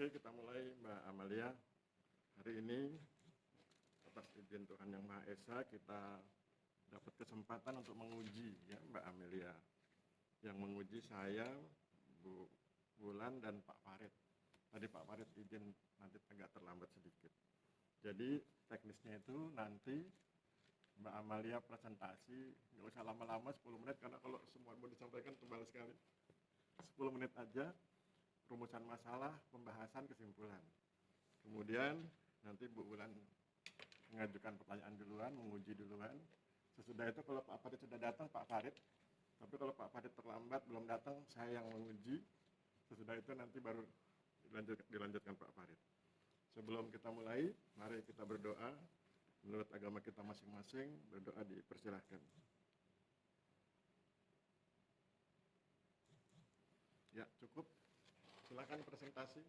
Oke, kita mulai Mbak Amalia. Hari ini atas izin Tuhan Yang Maha Esa kita dapat kesempatan untuk menguji ya Mbak Amelia. Yang menguji saya, Bu Wulan dan Pak Farid. Tadi Pak Farid izin nanti agak terlambat sedikit. Jadi teknisnya itu nanti Mbak Amalia presentasi, nggak usah lama-lama 10 menit karena kalau semua mau disampaikan tebal sekali. 10 menit aja, rumusan masalah, pembahasan, kesimpulan. Kemudian nanti Bu Wulan mengajukan pertanyaan duluan, menguji duluan. Sesudah itu kalau Pak Farid sudah datang, Pak Farid. Tapi kalau Pak Farid terlambat, belum datang, saya yang menguji. Sesudah itu nanti baru dilanjutkan Pak Farid. Sebelum kita mulai, mari kita berdoa. Menurut agama kita masing-masing, berdoa dipersilahkan. Ya, cukup. Silakan presentasi.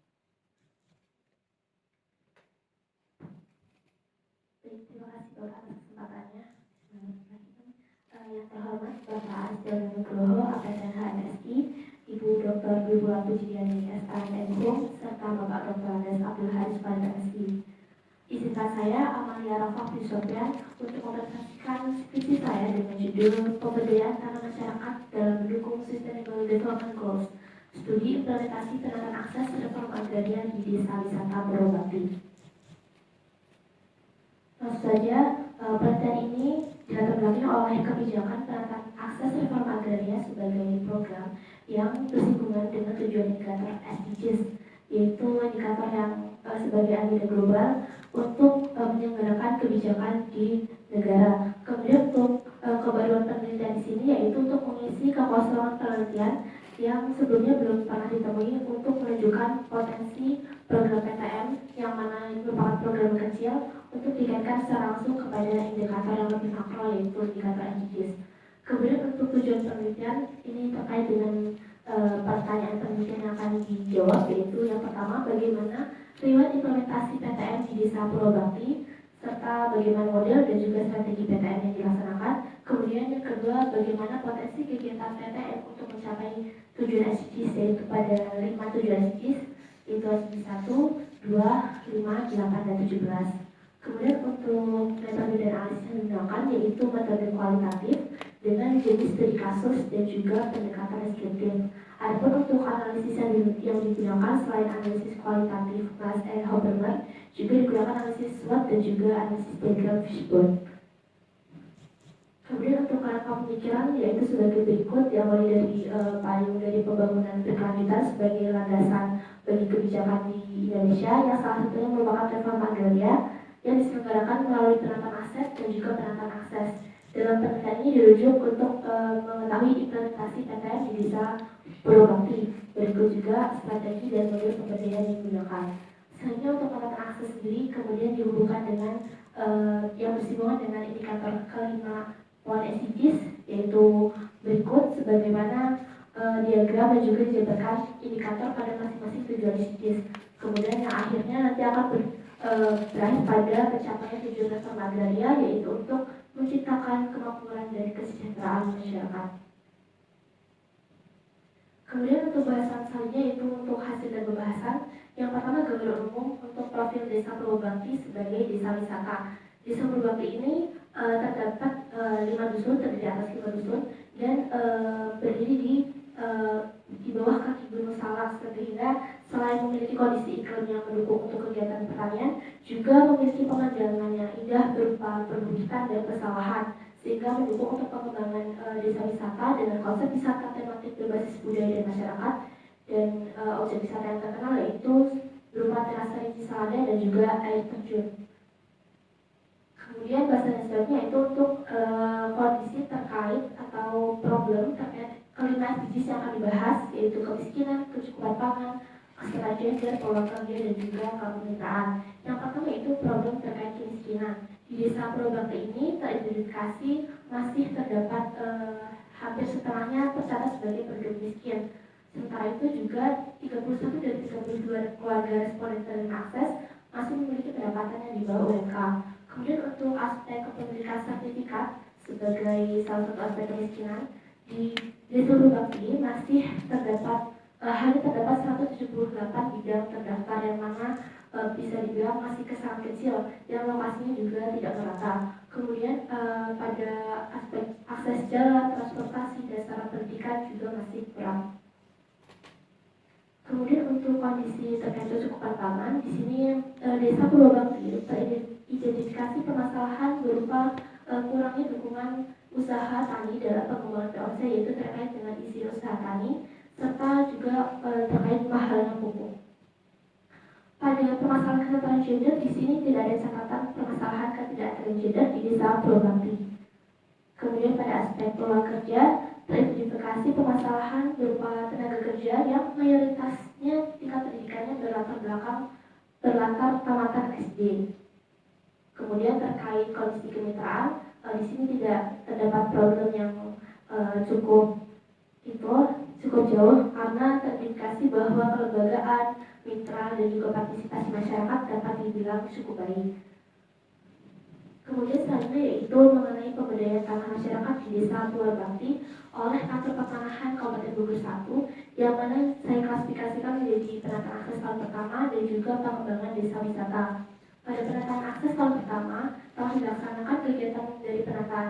Terima kasih Bapak atas kesempatannya. Yang terhormat Bapak Asdel Nugroho, APSN HMSI, Ibu Dr. Bibula Pujiani SANMHUM, serta Bapak Dr. Andes Abdul Haris MSI. Izinkan saya, Amalia Rafa Fisopian, untuk mempresentasikan skripsi saya dengan judul Pemberdayaan Tanah Masyarakat dalam Mendukung Sustainable Development Goals, Studi Implementasi Penanganan Akses Reforma Agraria di Desa Wisata Purwodadi. Langsung saja, penelitian ini dilatar belakangi oleh kebijakan penanganan akses reforma agraria sebagai program yang bersinggungan dengan tujuan indikator SDGs, yaitu indikator yang sebagai agenda global untuk menyelenggarakan kebijakan di negara. Kemudian untuk kebaruan penelitian di sini yaitu untuk mengisi kekosongan penelitian yang sebelumnya belum pernah ditemui untuk menunjukkan potensi program PTM yang mana merupakan program kecil untuk dikaitkan secara langsung kepada indikator yang lebih makro yaitu indikator SDGs. Kemudian untuk tujuan penelitian ini terkait dengan pertanyaan penelitian yang akan dijawab, yaitu yang pertama bagaimana riwayat implementasi PTM di Desa Purwodadi serta bagaimana model dan juga strategi PTM yang dilaksanakan. Kemudian yang kedua bagaimana potensi kegiatan PTM untuk mencapai tujuan SDGs yaitu pada 5 tujuan SDGs yaitu SDGs 1, 2, 5, 8, dan 17. Kemudian untuk metode dan analisis yang digunakan yaitu metode kualitatif dengan jenis studi kasus dan juga pendekatan deskriptif. Adapun untuk analisis yang digunakan selain analisis kualitatif Glass and Hoberman, juga digunakan analisis SWOT dan juga analisis diagram fishbone. Kemudian untuk kerangka pemikiran yaitu sebagai berikut, yang mulai dari payung dari pembangunan berkelanjutan sebagai landasan bagi kebijakan di Indonesia yang salah satunya merupakan reforma agraria yang diselenggarakan melalui penataan aset dan juga penataan akses. Dalam penelitian ini dirujuk untuk mengetahui implementasi PTM di Desa Purwodadi. Berikut juga strategi dan model pemberdayaan yang digunakan. Selanjutnya untuk penataan akses sendiri kemudian dihubungkan dengan yang bersinggungan dengan indikator kelima poin SDGs yaitu berikut sebagaimana diagram dan juga dijabarkan indikator pada masing-masing tujuan SDGs. Kemudian yang akhirnya nanti akan berakhir pada pencapaian tujuan reforma agraria yaitu untuk menciptakan kemakmuran dan kesejahteraan masyarakat. Kemudian untuk bahasan selanjutnya yaitu untuk hasil dan pembahasan. Yang pertama gambaran umum untuk profil Desa Purwodadi sebagai desa wisata. Desa Purwodadi ini terdapat 5 dusun, terdiri atas 5 dusun dan berdiri di bawah kaki Gunung Salak, sehingga selain memiliki kondisi iklim yang mendukung untuk kegiatan pertanian, juga memiliki pemandangan yang indah berupa perbukitan dan persawahan, sehingga mendukung untuk pengembangan desa wisata dengan konsep wisata tematik berbasis budaya dan masyarakat. Dan objek wisata yang terkenal yaitu berupa teras rinci selada dan juga air terjun. Kemudian bahasan selanjutnya itu untuk kondisi terkait atau problem terkait kelima SDGs yang akan dibahas yaitu kemiskinan, kecukupan pangan, kesetaraan gender, peluang kerja dan juga kepemilikan. Yang pertama itu problem terkait kemiskinan. Di Desa Purwodadi ini teridentifikasi masih terdapat hampir setengahnya tercatat sebagai penduduk miskin. Sementara itu juga 31 dari 32 keluarga responden penerima akses masih memiliki pendapatan yang di bawah UMK. Kemudian untuk aspek kepemilikan sertifikat sebagai salah satu aspek kemiskinan di Desa Purwodadi masih terdapat hanya terdapat 178 bidang terdaftar yang yang mana bisa dibilang masih sangat kecil dan lokasinya juga tidak merata. Kemudian pada aspek akses jalan, transportasi, dan sarana pendidikan juga masih kurang. Kemudian untuk kondisi terkait kecukupan pangan, di sini Desa Purwobakti teridentifikasi permasalahan berupa kurangnya dukungan usaha tani dalam pengembangan POC, yaitu terkait dengan izin usaha tani serta juga terkait mahalnya pupuk. Pada permasalahan kesetaraan gender, di sini tidak ada catatan permasalahan ketidakadilan gender di Desa Purwobakti. Kemudian pada aspek peluang kerja, teridentifikasi permasalahan berupa tenaga kerja yang mayoritasnya tingkat pendidikannya berlatar tamatan SD. Kemudian terkait kondisi kemitraan, di sini tidak terdapat problem yang cukup jauh karena terindikasi bahwa kelembagaan, mitra, dan juga partisipasi masyarakat dapat dibilang cukup baik. Kemudian selanjutnya yaitu mengenai pemberdayaan tanah masyarakat di Desa Purwobakti oleh Kantor Pertanahan Kabupaten Bogor 1, yang mana saya klasifikasikan menjadi penataan akses tahun pertama dan juga pengembangan desa wisata. Pada penataan akses tahun pertama telah dilaksanakan kegiatan dari penetapan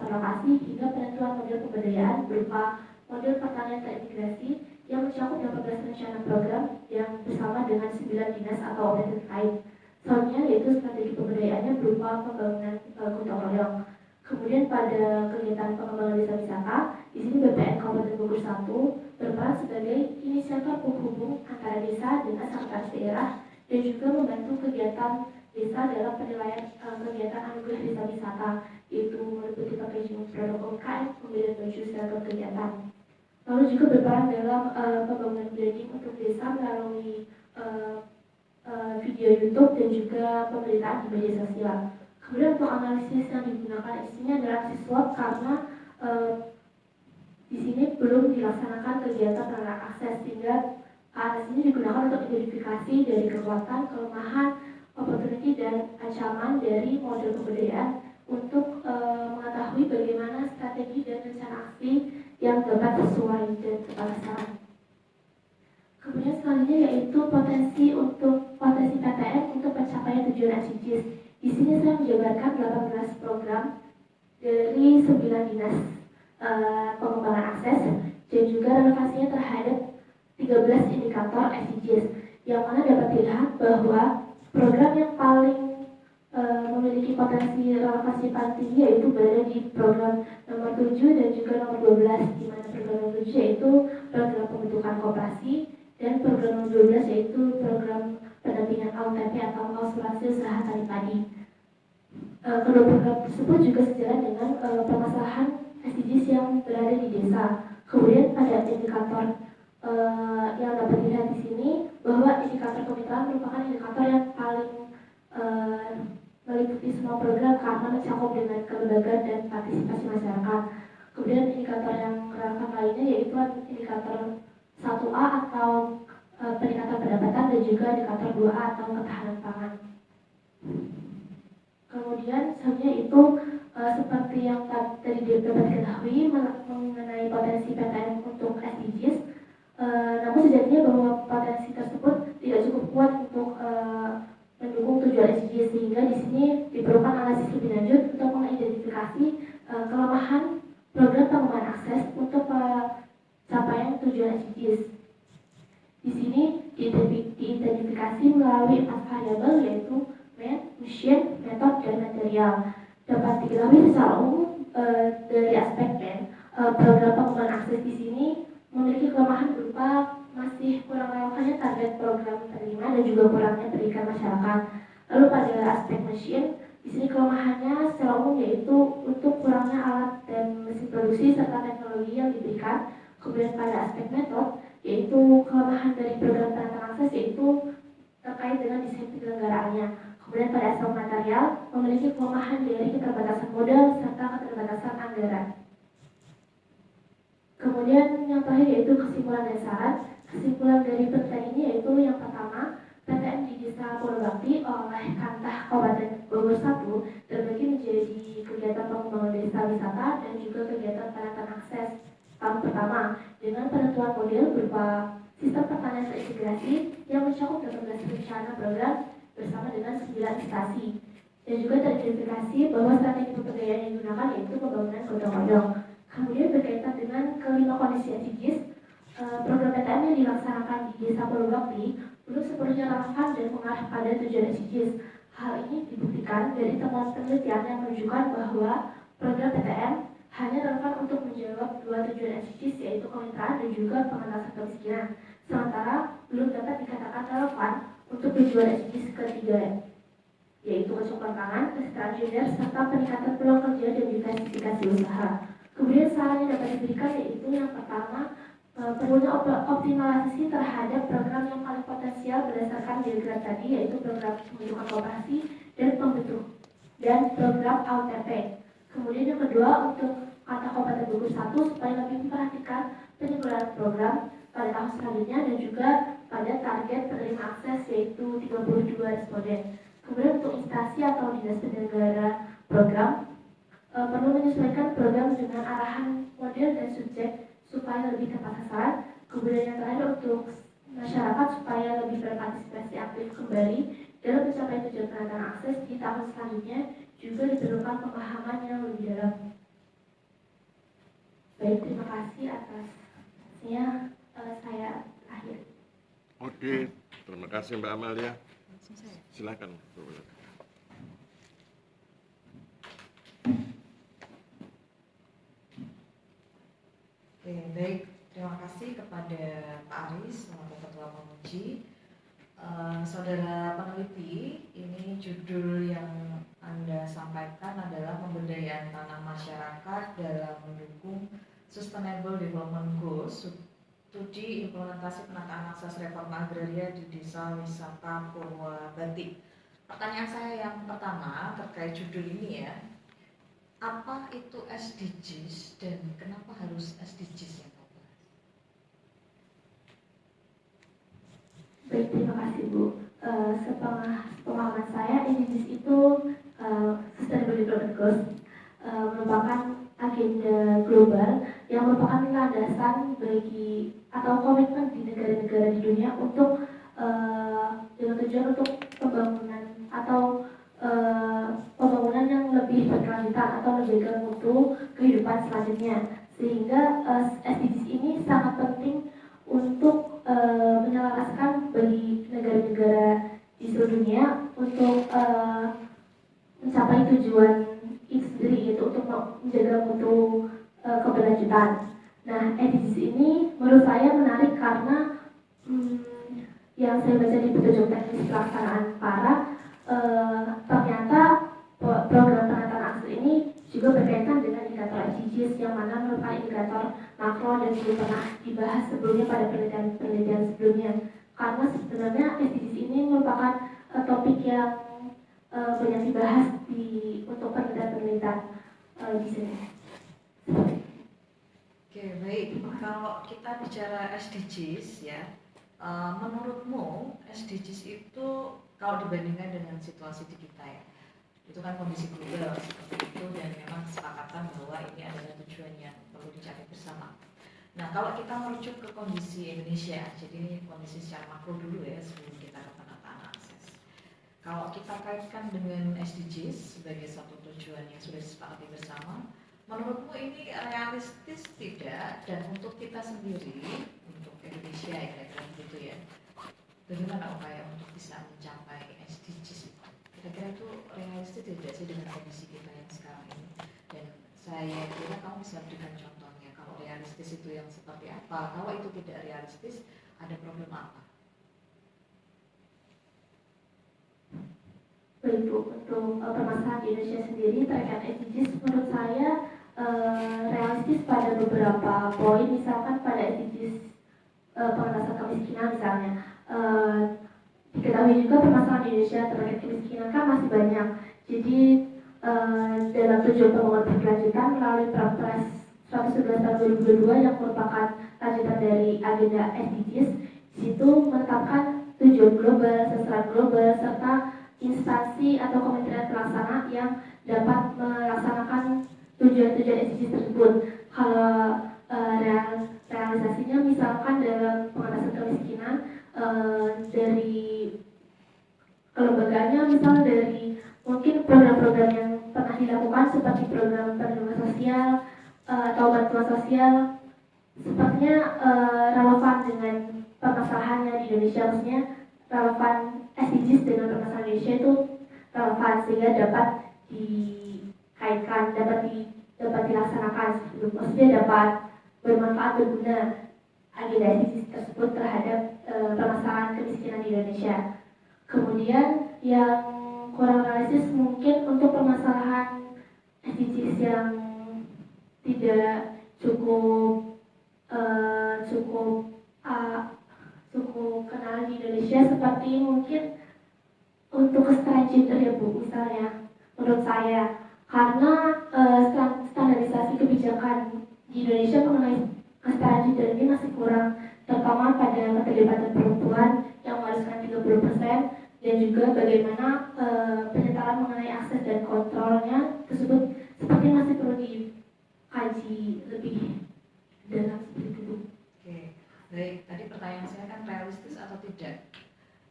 lokasi hingga penentuan model pemberdayaan berupa model pertanian terintegrasi yang mencakup 18 rencana program yang bersama dengan 9 dinas atau otoritas terkait. Selanjutnya yaitu strategi pemberdayaannya berupa pembangunan gotong royong. Kemudian pada kegiatan pengembangan desa wisata, di sini BPN Kabupaten Bogor 1 berperan sebagai inisiator penghubung antara desa dengan sekretaris daerah dan juga membantu kegiatan desa dalam penilaian kegiatan anugerah desa wisata, yaitu meliputi packaging produk UMKM, pembelian baju seragam kegiatan. Lalu juga berperan dalam pembangunan branding untuk desa melalui video YouTube dan juga pemberitaan di media sosial. Kemudian untuk analisis yang digunakan di sini adalah siswa karena di sini belum dilaksanakan kegiatan penerapan akses, sehingga analisis ini digunakan untuk identifikasi dari kekuatan, kelemahan, opportunity, dan ancaman dari model pemberdayaan untuk mengetahui bagaimana strategi dan rencana aksi yang dapat sesuai dan tepat sasaran. Kemudian selanjutnya yaitu potensi PTM untuk pencapaian tujuan SDGs. Di sini saya menjabarkan 18 program dari 9 dinas pengembangan akses dan juga relevasinya terhadap 13 indikator SDGs, yang mana dapat dilihat bahwa program yang paling memiliki potensi relevasi paling tinggi yaitu berada di program nomor 7 dan juga nomor 12, di mana program nomor 7 yaitu program pembentukan koperasi dan program nomor 12 yaitu program pendampingan AUTP atau asuransi usaha tani padi. Kedua program tersebut juga sejalan dengan permasalahan SDGs yang berada di desa. Kemudian pada indikator yang dapat dilihat di sini bahwa indikator kemitraan merupakan indikator yang paling meliputi semua program karena mencakup dengan kelembagaan dan partisipasi masyarakat. Kemudian indikator yang relevan lainnya yaitu indikator 1A atau peningkatan pendapatan dan juga indikator 2A atau ketahanan pangan. Kemudian selanjutnya itu seperti yang tadi dapat diketahui mengenai potensi PTM untuk SDGs, namun sejatinya bahwa potensi tersebut tidak cukup kuat untuk mendukung tujuan SDGs, sehingga di sini diperlukan analisis lebih lanjut untuk mengidentifikasi kelemahan program pengembangan akses untuk capaian tujuan SDGs. Di sini diidentifikasi melalui 4 variabel yaitu mission, metode, dan material. Dapat diketahui secara umum dari aspek program pengembangan akses di sini memiliki kelemahan berupa masih kurang relevannya target program terima dan juga kurangnya pendidikan masyarakat. Lalu pada aspek mesin, di sini kelemahannya secara umum yaitu untuk kurangnya alat dan mesin produksi serta teknologi yang diberikan. Kemudian pada aspek metode, yaitu kelemahan dari program penataan akses yaitu terkait dengan desain penyelenggaraannya. Kemudian pada aspek material, memiliki kelemahan dari keterbatasan modal serta keterbatasan anggaran. Kemudian yang terakhir yaitu kesimpulan dan saran. Kesimpulan dari penelitian ini yaitu yang pertama, PTM di Desa Purwobakti oleh Kantah Kabupaten Bogor 1 terbagi menjadi kegiatan pengembangan desa wisata dan juga kegiatan penataan akses tahun pertama dengan penentuan model berupa sistem pertanian terintegrasi yang mencakup 18 rencana program bersama dengan 9 instansi. Dan juga teridentifikasi bahwa strategi pemberdayaan yang digunakan yaitu pembangunan gotong royong. Kemudian berkaitan dengan kelima kondisi SDGs, program PTM yang dilaksanakan di Desa Purwakti belum sepenuhnya relevan dan mengarah pada tujuan SDGs. Hal ini dibuktikan dari temuan penelitian yang menunjukkan bahwa program PTM hanya relevan untuk menjawab dua tujuan SDGs, yaitu kemitraan dan juga pengentasan kemiskinan. Sementara belum dapat dikatakan relevan untuk tujuan SDGs ketiga, yaitu kecukupan pangan, kesetaraan gender, serta peningkatan peluang kerja dan diversifikasi usaha. Kemudian saran yang dapat diberikan yaitu yang pertama, perlunya optimalisasi terhadap program yang paling potensial berdasarkan diagram tadi, yaitu program pembentukan koperasi dan program AUTP. Kemudian yang kedua, untuk kata Kabupaten Bogor 1 supaya lebih memperhatikan penyelenggaraan program pada tahun selanjutnya dan juga pada target penerima akses yaitu 32 responden. Kemudian untuk instansi atau dinas penyelenggara program perlu menyesuaikan program dengan arahan model dan subjek supaya lebih tepat sasaran. Kemudian yang terakhir untuk masyarakat supaya lebih berpartisipasi aktif kembali dalam mencapai tujuan penataan akses di tahun selanjutnya, juga diperlukan pemahaman yang lebih dalam. Baik, terima kasih atasnya. Saya akhir. Oke, terima kasih Mbak Amalia. Silakan. Oke, baik. Terima kasih kepada Pak Aris selaku Ketua Penguji. Saudara peneliti, ini judul yang Anda sampaikan adalah pemberdayaan tanah masyarakat dalam mendukung Sustainable Development Goals, studi implementasi penataan akses reforma agraria di Desa Wisata Purwabati. Pertanyaan saya yang pertama terkait judul ini ya, apa itu SDGs dan kenapa harus SDGs ya? Baik, terima kasih Bu. Sepemahaman saya, SDGs itu Sustainable Development Goals merupakan agenda global yang merupakan landasan bagi atau komitmen di negara-negara di dunia untuk dengan tujuan untuk pembangunan atau pembangunan yang lebih berkelanjutan atau lebih bermutu kehidupan selanjutnya. Sehingga SDGs ini sangat penting untuk menyelaraskan bagi negara-negara di seluruh dunia untuk mencapai tujuan itu sendiri, yaitu untuk menjaga mutu keberlanjutan. Nah, SDGs ini menurut saya menarik karena yang saya baca di petunjuk teknis pelaksanaan para ternyata program penataan akses ini juga berkaitan dengan indikator SDGs yang mana merupakan indikator makro dan belum pernah dibahas sebelumnya pada penelitian sebelumnya. Karena sebenarnya SDGs ini merupakan topik yang banyak dibahas untuk penelitian di sini. Oke, baik. Kalau kita bicara SDGs ya, menurutmu SDGs itu kalau dibandingkan dengan situasi di kita ya, itu kan kondisi global seperti itu dan memang kesepakatan bahwa ini adalah tujuan yang perlu dicapai bersama. Nah, kalau kita merujuk ke kondisi Indonesia, jadi ini kondisi secara makro dulu ya sebelum kita ke penataan akses. Kalau kita kaitkan dengan SDGs sebagai satu tujuan yang sudah disepakati bersama, menurutmu ini realistis tidak? Dan untuk kita sendiri, untuk Indonesia ya kira-kira begitu ya, bagaimana upaya untuk bisa mencapai SDGs? Kira-kira itu realistis tidak sih dengan kondisi kita yang sekarang ini? Dan saya kira kamu bisa berikan contohnya. Kalau realistis itu yang seperti apa? Kalau itu tidak realistis, ada problem apa? Baik Bu, untuk permasalahan di Indonesia sendiri terkait SDGs menurut saya realistis pada beberapa poin, misalkan pada SDGs pengentasan kemiskinan misalnya. Diketahui juga permasalahan di Indonesia terkait kemiskinan kan masih banyak. Jadi dalam tujuan pembangunan berkelanjutan melalui Perpres 111 tahun 2022 yang merupakan lanjutan dari agenda SDGs, di situ menetapkan tujuan global, sasaran global, serta instansi atau kementerian pelaksana yang dapat melaksanakan tujuan-tujuan SDGs tersebut. Kalau realisasinya misalkan dalam pengentasan kemiskinan dari kelembagaannya, misal dari mungkin program-program yang pernah dilakukan seperti program perlindungan sosial atau bantuan sosial, sepertinya relevan dengan permasalahannya di Indonesia, maksudnya relevan SDGs dengan permasalahan Indonesia itu relevan sehingga dapat dikaitkan, dapat dilaksanakan, maksudnya dapat bermanfaat, berguna agenda SDGs tersebut terhadap permasalahan kemiskinan di Indonesia. Kemudian yang kurang realistis mungkin untuk permasalahan SDGs yang tidak cukup kenal di Indonesia, seperti mungkin untuk kesetaraan gender ya Bu, misalnya menurut saya, karena standarisasi kebijakan di Indonesia mengenai kesetaraan gender ini masih kurang, terutama pada keterlibatan perempuan yang mengharuskan 30%, dan juga bagaimana penyetaraan mengenai akses dan kontrolnya tersebut seperti masih perlu dikaji lebih dalam seperti itu. Oke, baik. Tadi pertanyaan saya kan realistis atau tidak?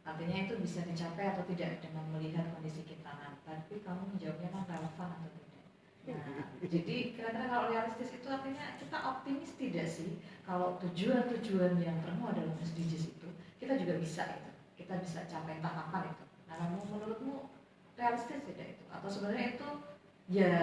Artinya itu bisa dicapai atau tidak dengan melihat kondisi kita. Nah, tapi kamu menjawabnya kan relevan atau tidak. Nah, jadi kira-kira kalau realistis itu artinya kita optimis tidak sih kalau tujuan-tujuan yang termuat dalam SDGs itu kita juga bisa itu, kita bisa capai entah kapan itu. Nah, menurutmu realistis tidak itu? Atau sebenarnya itu ya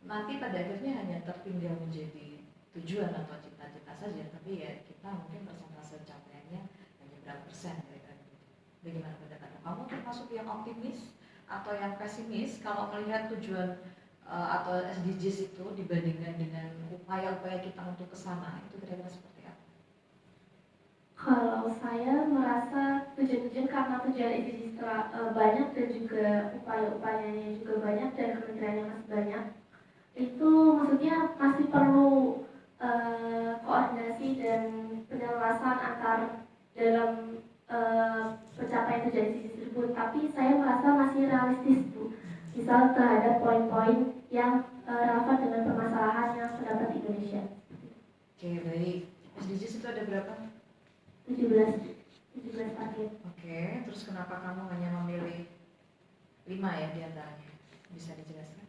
nanti pada akhirnya hanya tertinggal menjadi tujuan atau cita-cita saja, tapi ya kita mungkin persentase capaiannya hanya berapa persen kira-kira gitu. Bagaimana pendapatmu? Kamu termasuk yang optimis atau yang pesimis kalau melihat tujuan atau SDGs itu dibandingkan dengan upaya-upaya kita untuk ke sana, itu kira-kira seperti apa? Kalau saya merasa tujuan-tujuan karena tujuan SDGs banyak dan juga upaya-upayanya juga banyak dan kementeriannya masih banyak, itu maksudnya masih perlu koordinasi dan penjelasan antar dalam pencapaian tujuan SDGs tersebut. Tapi saya merasa masih realistis Bu, misal terhadap poin-poin yang relevan dengan permasalahan yang terdapat di Indonesia. Oke, baik. SDGs itu ada berapa? 17 target. Oke, terus kenapa kamu hanya memilih 5 ya di antaranya? Bisa dijelaskan?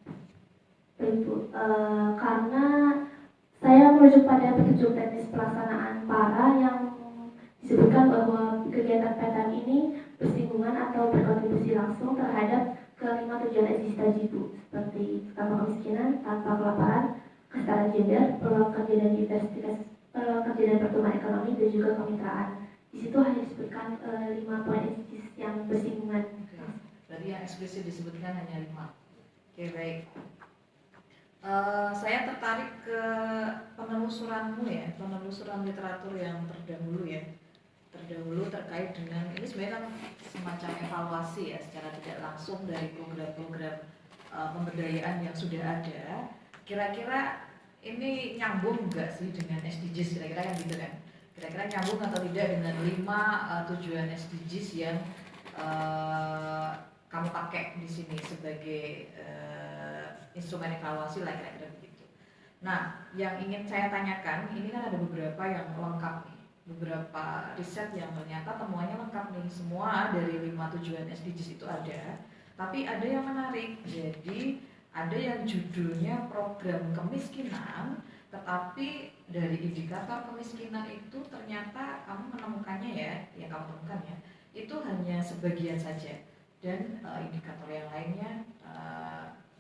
Ibu, karena saya merujuk pada petunjuk teknis pelaksanaan PARA yang disebutkan bahwa kegiatan PTM ini bersinggungan atau berkontribusi langsung terhadap kelima tujuan SDGs tadi Bu, seperti tanpa kemiskinan, tanpa kelaparan, kesetaraan gender, peluang kerja dan diversitas, peluang kerja dan pertumbuhan ekonomi, dan juga kemitraan. Di situ hanya disebutkan 5 poin SDGs yang bersinggungan. Oke. Berarti yang eksplisit disebutkan hanya 5. Oke, baik. Saya tertarik ke penelusuranmu ya, penelusuran literatur yang terdahulu ya. Terdahulu terkait dengan ini sebenarnya kan semacam evaluasi ya secara tidak langsung dari program-program pemberdayaan yang sudah ada. Kira-kira ini nyambung nggak sih dengan SDGs, kira-kira yang gitu kan? Kira-kira nyambung atau tidak dengan 5 tujuan SDGs yang kamu pakai di sini sebagai instrumen evaluasi lah kira-kira begitu. Nah, yang ingin saya tanyakan, ini kan ada beberapa yang lengkap nih, beberapa riset yang ternyata temuannya lengkap nih, semua dari 5 tujuan SDGs itu ada, tapi ada yang menarik. Jadi ada yang judulnya program kemiskinan, tetapi dari indikator kemiskinan itu ternyata kamu menemukannya ya kamu temukan ya, itu hanya sebagian saja, dan indikator yang lainnya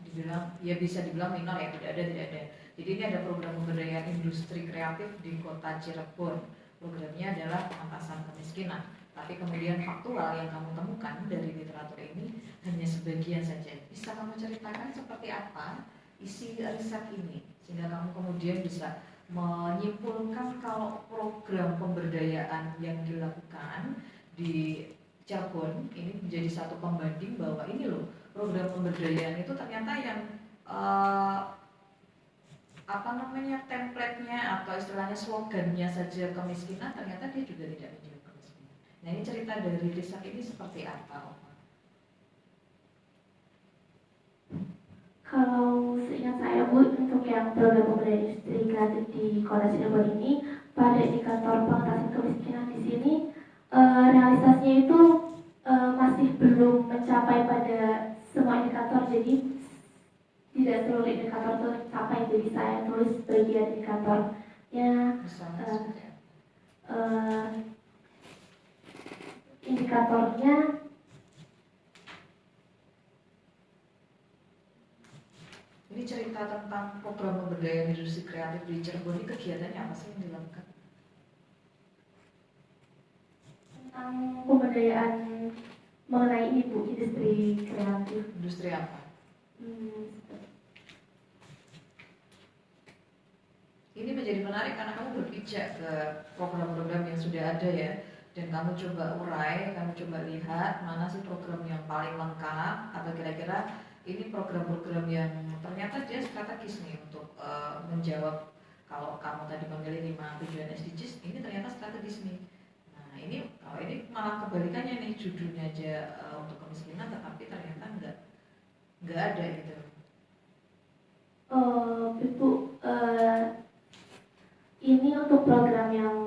dibilang ya bisa dibilang minor ya, tidak ada. Jadi ini ada program pemberdayaan industri kreatif di kota Cirebon. Programnya adalah pengentasan kemiskinan. Tapi kemudian faktual yang kamu temukan dari literatur ini hanya sebagian saja. Bisa kamu ceritakan seperti apa isi riset ini sehingga kamu kemudian bisa menyimpulkan kalau program pemberdayaan yang dilakukan di Cirebon ini menjadi satu pembanding bahwa ini loh, program pemberdayaan itu ternyata yang template-nya atau istilahnya slogannya saja kemiskinan, ternyata dia juga tidak menjawab kemiskinan. Nah, ini cerita dari riset ini seperti apa? Kalau seingat saya Bu, untuk yang program pemberdayaan industri kreatif di Kota Cirebon ini, pada indikator pengentasan kemiskinan di sini realisasinya itu masih belum jadi tidak seluruh indikator tercapai, jadi saya tulis bagian indikatornya. Misalnya Eh, seperti apa? Indikatornya Ini cerita tentang program pemberdayaan industri kreatif di Cirebon, ini kegiatannya apa sih yang dilakukan? tentang pemberdayaan mengenai ibu industri kreatif. Industri apa? Ini menjadi menarik karena kamu berpijak ke program-program yang sudah ada ya, dan kamu coba urai, kamu coba lihat mana sih program yang paling lengkap, atau kira-kira ini program-program yang ternyata dia strategis nih untuk menjawab. Kalau kamu tadi memilih 5 tujuan SDGs, ini ternyata strategis nih. Nah ini kalau ini malah kebalikannya nih, judulnya aja untuk kemiskinan, tetapi ternyata nggak ada gitu. Ibu, ini untuk program yang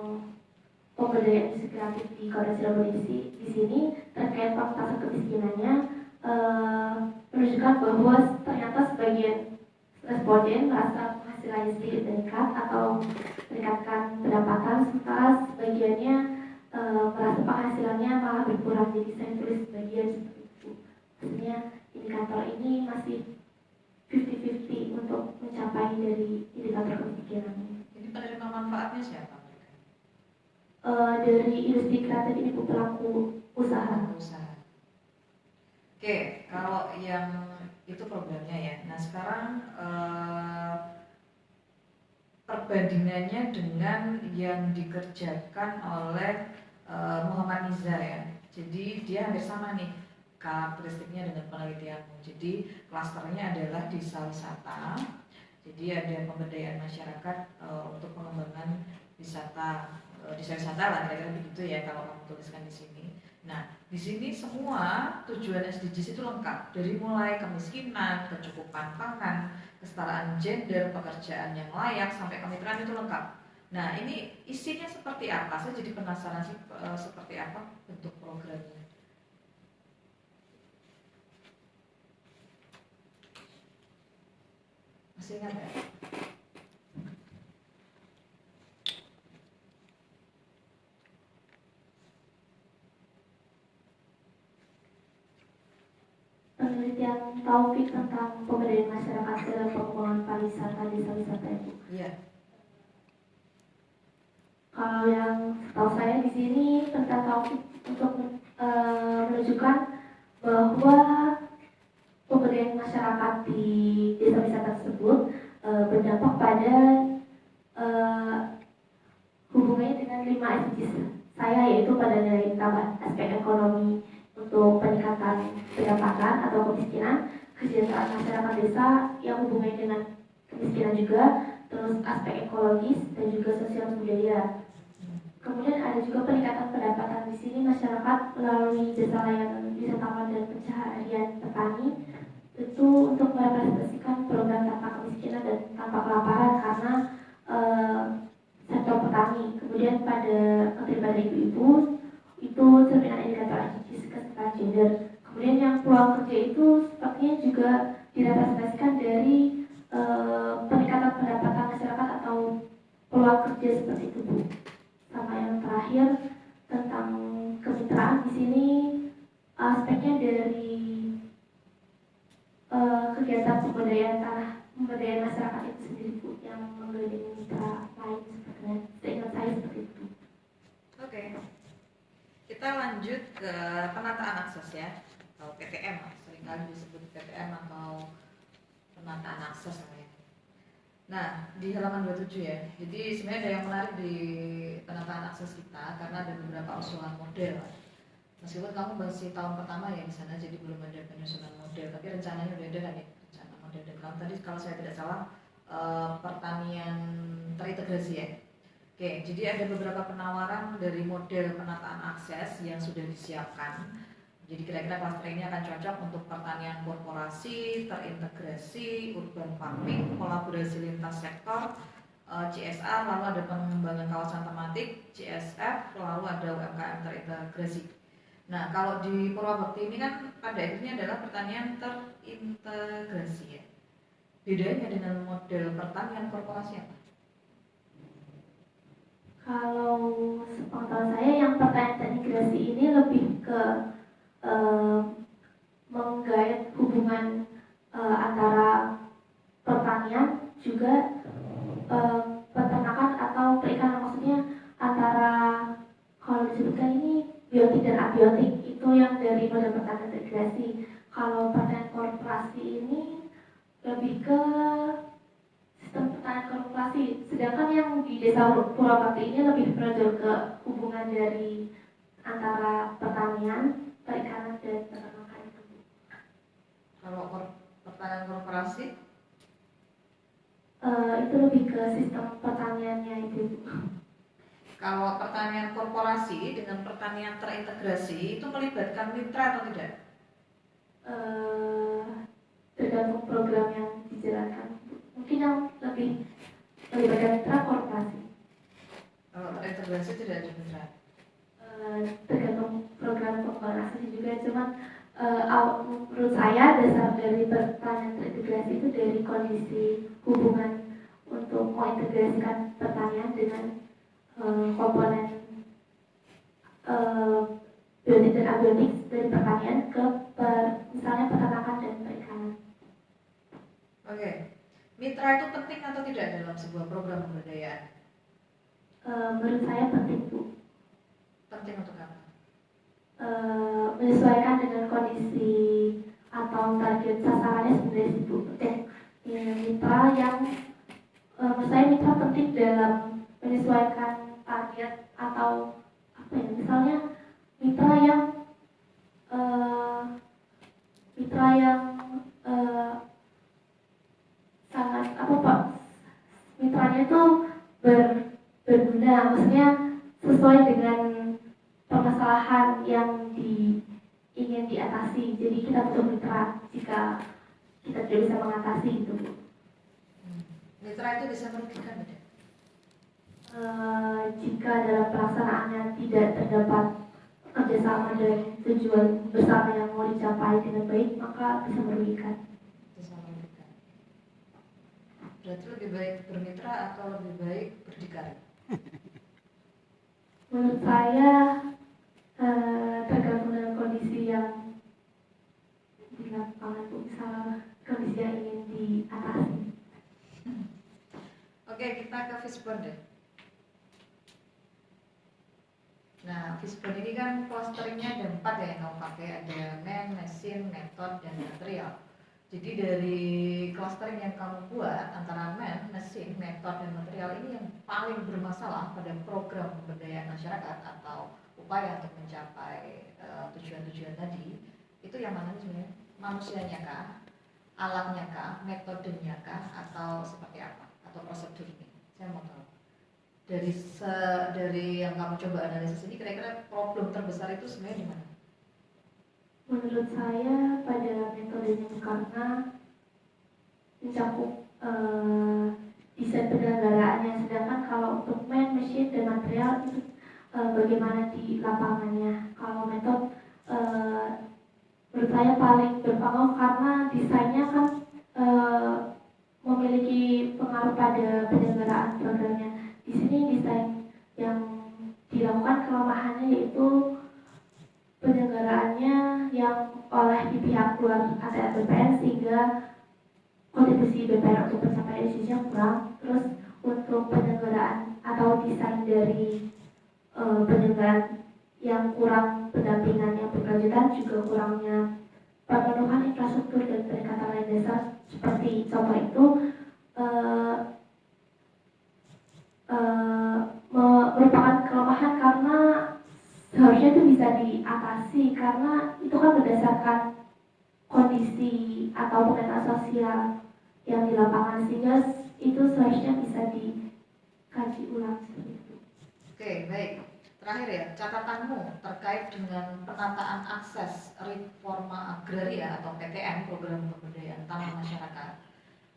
pemberdayaan industri kreatif di Kota Cirebon di sini terkait pengentasan kemiskinannya, menunjukkan bahwa ternyata sebagian responden merasa penghasilannya sedikit meningkat atau meningkatkan pendapatan, sementara sebagiannya merasa penghasilannya malah berkurang. Jadi saya tulis sebagian seperti itu. Maksudnya indikator ini masih 50-50 untuk mencapai dari indikator kemiskinan. Ini penerima manfaatnya siapa mereka? Dari industri kreatif ini pelaku usaha. Oke, kalau yang itu programnya ya. Nah sekarang perbandingannya dengan yang dikerjakan oleh Muhammad Nizar ya. Jadi dia hampir sama nih karakteristiknya dengan penelitianmu. Jadi klasternya adalah desa wisata. Jadi ada pemberdayaan masyarakat untuk pengembangan wisata, desa wisata lah kira-kira begitu ya kalau kamu tuliskan di sini. Nah, di sini semua tujuan SDGs itu lengkap, dari mulai kemiskinan, kecukupan pangan, kesetaraan gender, pekerjaan yang layak, sampai kemitraan itu lengkap. Nah, ini isinya seperti apa? Saya jadi penasaran sih seperti apa bentuk programnya. Masih ingat ya? Penelitian Taufik tentang pemberdayaan masyarakat dalam pengembangan pariwisata desa wisata itu. Iya. Kalau yang tahu saya di sini tentang Taufik untuk menunjukkan bahwa pemberdayaan masyarakat di desa wisata tersebut berdampak pada hubungannya dengan 5 SDGs saya, yaitu pada nilai tambah aspek ekonomi untuk peningkatan pendapatan atau kemiskinan, kesejahteraan masyarakat desa yang hubungannya dengan kemiskinan juga, terus aspek ekologis dan juga sosial budaya. Kemudian ada juga peningkatan pendapatan di sini masyarakat melalui jasa layanan wisatawan dan pencaharian petani, tentu untuk merepresentasikan program tanpa kemiskinan dan tanpa kelaparan karena sektor petani. Kemudian pada keterlibatan ibu-ibu itu cerminan indikator SDGs kesetaraan gender. Kemudian yang peluang kerja itu sepertinya juga direpresentasikan dari peningkatan pendapatan masyarakat atau peluang kerja seperti itu, Bu. Sama yang terakhir tentang kemitraan di sini aspeknya dari kegiatan pemberdayaan masyarakat itu sendiri, Bu, yang menggandeng mitra lain sepertinya. Seingat saya seperti itu. Oke. Kita lanjut ke penataan akses ya, atau PTM, seringkali disebut PTM atau penataan akses ya. Nah, di halaman 27 ya. Jadi sebenarnya ada yang menarik di penataan akses kita karena ada beberapa usulan model. Meskipun kamu masih tahun pertama ya di sana, jadi belum ada penyusunan model, tapi rencananya udah ada kan ya, rencana model. Dan kamu tadi kalau saya tidak salah pertanian terintegrasi ya. Oke, jadi ada beberapa penawaran dari model penataan akses yang sudah disiapkan. Jadi kira-kira klaster ini akan cocok untuk pertanian korporasi, terintegrasi, urban farming, kolaborasi lintas sektor, CSR, lalu ada pengembangan kawasan tematik, CSF, lalu ada UMKM terintegrasi. Nah, kalau di Purwabekti ini kan pada akhirnya adalah pertanian terintegrasi ya. Bedanya dengan model pertanian korporasi apa? Kalau sepengetahuan saya yang pertanian terintegrasi ini lebih ke eh, menggait hubungan antara pertanian juga peternakan atau perikanan, maksudnya antara, kalau disebutkan ini biotik dan abiotik, itu yang dari model pertanian terintegrasi. Kalau pertanian korporasi ini lebih ke sistem pertanian korporasi, sedangkan yang di desa Purwabekti ini lebih menonjol ke hubungan dari antara pertanian, perikanan, dan peternakan itu. Kalau pertanian korporasi Itu lebih ke sistem pertaniannya itu. Kalau pertanian korporasi dengan pertanian terintegrasi itu melibatkan mitra atau tidak? Tergantung program yang dijalankan. Mungkin yang lebih melibatkan mitra korporasi. Kalau terintegrasi tidak ada mitra. Tergantung program pengembangan asli juga, cuman menurut saya dasar dari pertanian terintegrasi itu dari kondisi hubungan untuk mengintegrasikan pertanian dengan komponen biotik dan abiotik dari pertanian ke misalnya peternakan dan perikanan. Oke. Mitra itu penting atau tidak dalam sebuah program pemberdayaan? Menurut saya penting, Bu. Penting untuk apa? Menyesuaikan dengan kondisi atau target sasarannya sebenarnya sih, Bu. Mitra yang menurut saya mitra penting dalam menyesuaikan target atau apa ya, misalnya mitra yang sangat apa Pak, mitranya itu berguna, maksudnya sesuai dengan permasalahan yang ingin diatasi. Jadi kita butuh mitra jika kita tidak bisa mengatasi itu. Mitra itu bisa merugikan tidak? Jika dalam pelaksanaannya tidak terdapat kerjasama dan tujuan bersama yang mau dicapai dengan baik, maka bisa merugikan. Bisa merugikan. Berarti lebih baik bermitra atau lebih baik berdikari? Menurut saya tergantung dengan kondisi yang di lapangan, misal kondisi yang ingin diatasi. Oke, kita ke Fishbone deh. Nah, Fishbone ini kan clusteringnya ada 4 ya yang kamu pakai, ada man, mesin, method, dan material. Jadi dari clustering yang kamu buat antara man, mesin, method, dan material ini yang paling bermasalah pada program pemberdayaan masyarakat atau upaya untuk mencapai tujuan-tujuan tadi, itu yang mana sebenarnya? Manusianya kah? Alatnya kah? Metodenya kah? Atau seperti apa? Atau prosedurnya? Saya mau tahu. Dari yang kamu coba analisis ini, kira-kira problem terbesar itu sebenarnya di mana? Menurut saya pada metodenya, karena mencakup desain penyelenggaraannya, sedangkan kalau untuk man, mesin, dan material itu bagaimana di lapangannya. Kalau metode menurut saya paling berpengaruh karena desainnya kan memiliki pengaruh pada penyelenggaraan programnya. Di sini desain yang dilakukan kelemahannya yaitu penyelenggaraannya yang oleh di pihak luar ada BPN, sehingga kontribusi BPN untuk pencapaian SDGs kurang. Terus untuk penyelenggaraan atau desain dari penyelenggaraan yang kurang pendampingan yang berkelanjutan, juga kurangnya pemenuhan infrastruktur dan peningkatan lain dasar seperti contoh itu merupakan kelemahan, karena seharusnya itu bisa diatasi karena itu kan berdasarkan kondisi atau pemetaan sosial yang di lapangan, sehingga itu seharusnya bisa dikaji ulang seperti itu. Oke, baik. Terakhir ya, catatanmu terkait dengan penataan akses reforma agraria atau PTM, program pemberdayaan tanah masyarakat.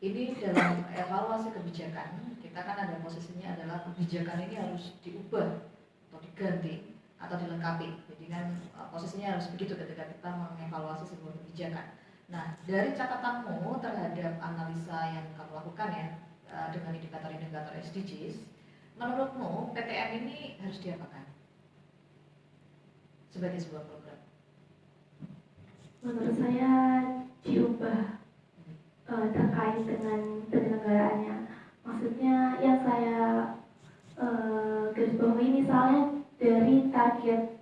Ini dalam evaluasi kebijakan, kita kan ada posisinya adalah kebijakan ini harus diubah atau diganti atau dilengkapi. Jadi kan posisinya harus begitu ketika kita mengevaluasi sebuah kebijakan. Nah, dari catatanmu terhadap analisa yang kamu lakukan ya dengan indikator-indikator SDGs, menurutmu PTM ini harus diapakan sebagai sebuah program? Menurut saya diubah terkait dengan penyelenggaraannya. Maksudnya yang saya garis bawahi misalnya dari target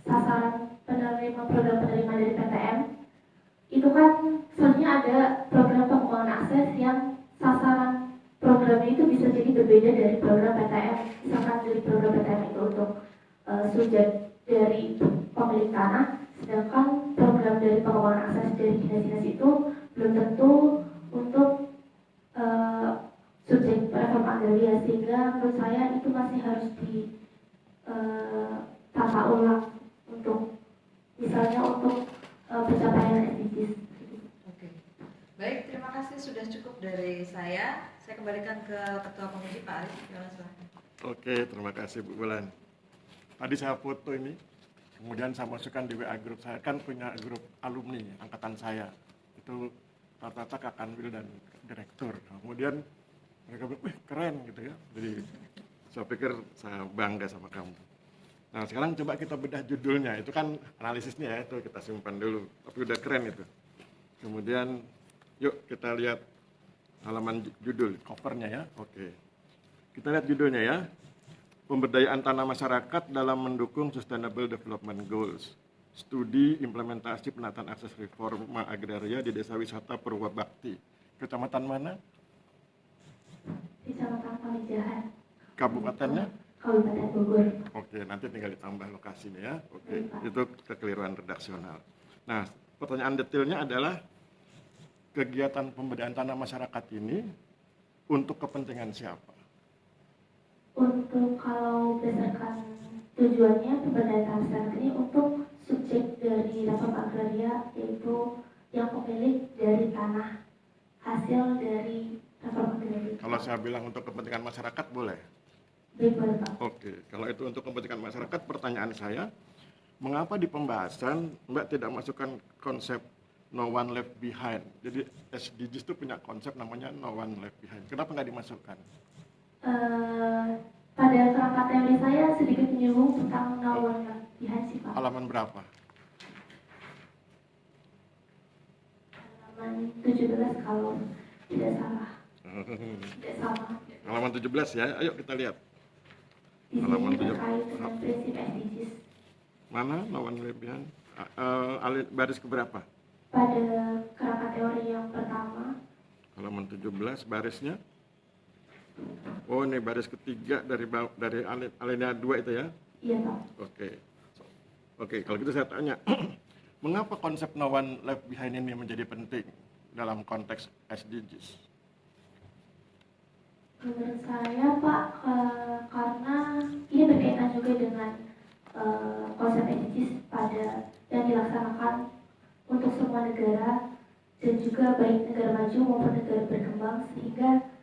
sasaran program penerima dari PTM, itu kan sebenarnya ada program pengembangan akses yang sasaran programnya itu bisa jadi berbeda dari program PTM. Misalkan dari program PTM itu untuk subjek dari pemilik tanah, sedangkan program dari pengembangan akses dari dinas-dinas itu belum tentu untuk subjek reforma agraria, sehingga menurut saya itu masih harus ditata ulang untuk misalnya untuk pencapaian SDGs. Oke, baik, terima kasih, sudah cukup dari saya. Saya kembalikan ke Ketua Komisi Pak Arif. Silahkan. Oke, terima kasih Bu Bulan. Tadi saya foto ini, kemudian saya masukkan di WA grup saya, kan punya grup alumni angkatan saya. Itu rata-rata Kak Kanwil dan direktur. Kemudian mereka bilang, wih keren gitu ya. Jadi saya pikir saya bangga sama kamu. Nah sekarang coba kita bedah judulnya. Itu kan analisisnya ya, itu kita simpan dulu. Tapi udah keren itu. Kemudian yuk kita lihat halaman judul, covernya ya. Oke. Kita lihat judulnya ya. Pemberdayaan tanah masyarakat dalam mendukung Sustainable Development Goals. Studi implementasi penataan akses reforma agraria di Desa Wisata Purwabakti. Kecamatan mana? Kecamatan Pamijahan. Kabupatennya? Kabupaten Bogor. Oke, nanti tinggal ditambah lokasinya ya. Oke, itu kekeliruan redaksional. Nah, pertanyaan detailnya adalah kegiatan pemberdayaan tanah masyarakat ini untuk kepentingan siapa? Untuk kalau berdasarkan tujuannya pemberdayaan tanah masyarakat ini untuk subjek dari reforma agraria, yaitu yang pemilik dari tanah hasil dari reforma agraria. Kalau saya bilang untuk kepentingan masyarakat boleh? Boleh Pak. Oke, kalau itu untuk kepentingan masyarakat, pertanyaan saya, mengapa di pembahasan Mbak tidak masukkan konsep no one left behind? Jadi SDGs itu punya konsep namanya no one left behind. Kenapa nggak dimasukkan? Pada kerangka teori saya sedikit menyinggung tentang no one left behind sih Pak. Halaman berapa? Halaman 17 kalau tidak salah. Tidak sama. Halaman 17 ya, ayo kita lihat. Di Halaman sini 17. terkait dengan prinsip SDGs. Mana no one left behind? Baris keberapa? Pada kerangka teori yang pertama, Halaman 17 barisnya. Oh, ini baris ketiga dari alinea 2 itu ya. iya Pak. Oke. Oke, kalau gitu saya tanya, mengapa konsep no one left behind ini menjadi penting dalam konteks SDGs? Menurut saya Pak, karena ini berkaitan juga dengan konsep SDGs pada yang dilaksanakan untuk semua negara dan juga baik negara maju maupun negara berkembang, sehingga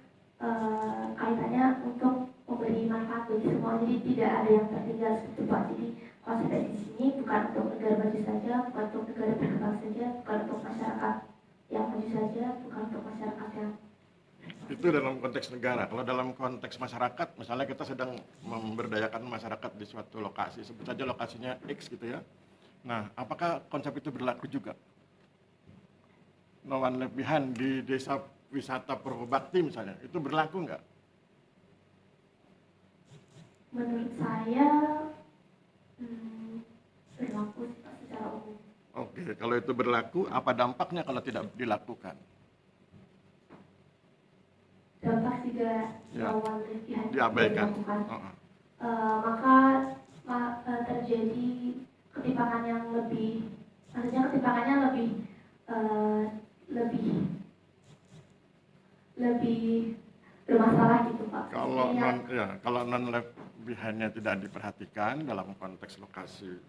kaitannya untuk memberi manfaat bagi semua, jadi tidak ada yang tertinggal seperti Pak. Jadi konsep SDGs ini bukan untuk negara maju saja, bukan untuk negara berkembang saja, bukan untuk masyarakat yang maju saja, bukan untuk masyarakat yang Itu dalam konteks negara. Kalau dalam konteks masyarakat, misalnya kita sedang memberdayakan masyarakat di suatu lokasi, sebut saja lokasinya X gitu ya. Nah, apakah konsep itu berlaku juga? No one left behind di Desa Wisata Purwabakti misalnya, itu berlaku nggak? menurut saya berlaku secara umum. Oke, kalau itu berlaku, apa dampaknya kalau tidak dilakukan? Dampak jika Ya, lawan latihan diabaikan. dilakukan, Oh, maka terjadi ketimpangan yang lebih, maksudnya ketimpangannya lebih bermasalah gitu Pak. Kalau non left behind-nya tidak diperhatikan dalam konteks lokasi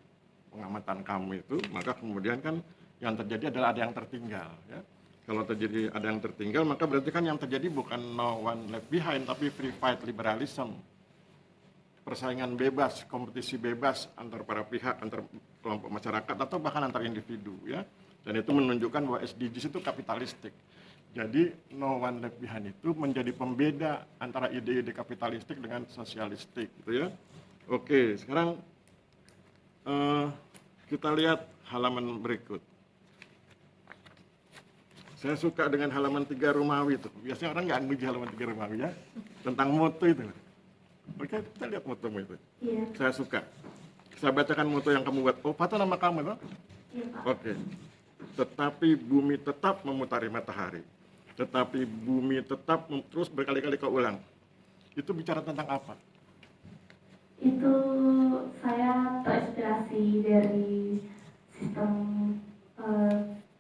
pengamatan kamu itu, maka kemudian kan yang terjadi adalah ada yang tertinggal ya. Kalau terjadi ada yang tertinggal, maka berarti kan yang terjadi bukan no one left behind, tapi free fight liberalism. persaingan bebas, kompetisi bebas antar para pihak, antar kelompok masyarakat atau bahkan antar individu ya. Dan itu menunjukkan bahwa SDGs itu kapitalistik. Jadi no one left behind itu menjadi pembeda antara ide-ide kapitalistik dengan sosialistik gitu ya. Oke, sekarang kita lihat halaman berikut. Saya suka dengan halaman 3 Romawi itu. Biasanya orang nggak nguji halaman 3 Romawi ya. Tentang moto itu. Oke, kita lihat motomu itu. Iya. Saya suka. Saya bacakan moto yang kamu buat. Oh, Fata nama kamu loh. Iya, Pak. Oke. Tetapi bumi tetap memutari matahari. Tetapi bumi tetap terus berkali-kali kau ulang. Itu bicara tentang apa? Itu saya terinspirasi dari sistem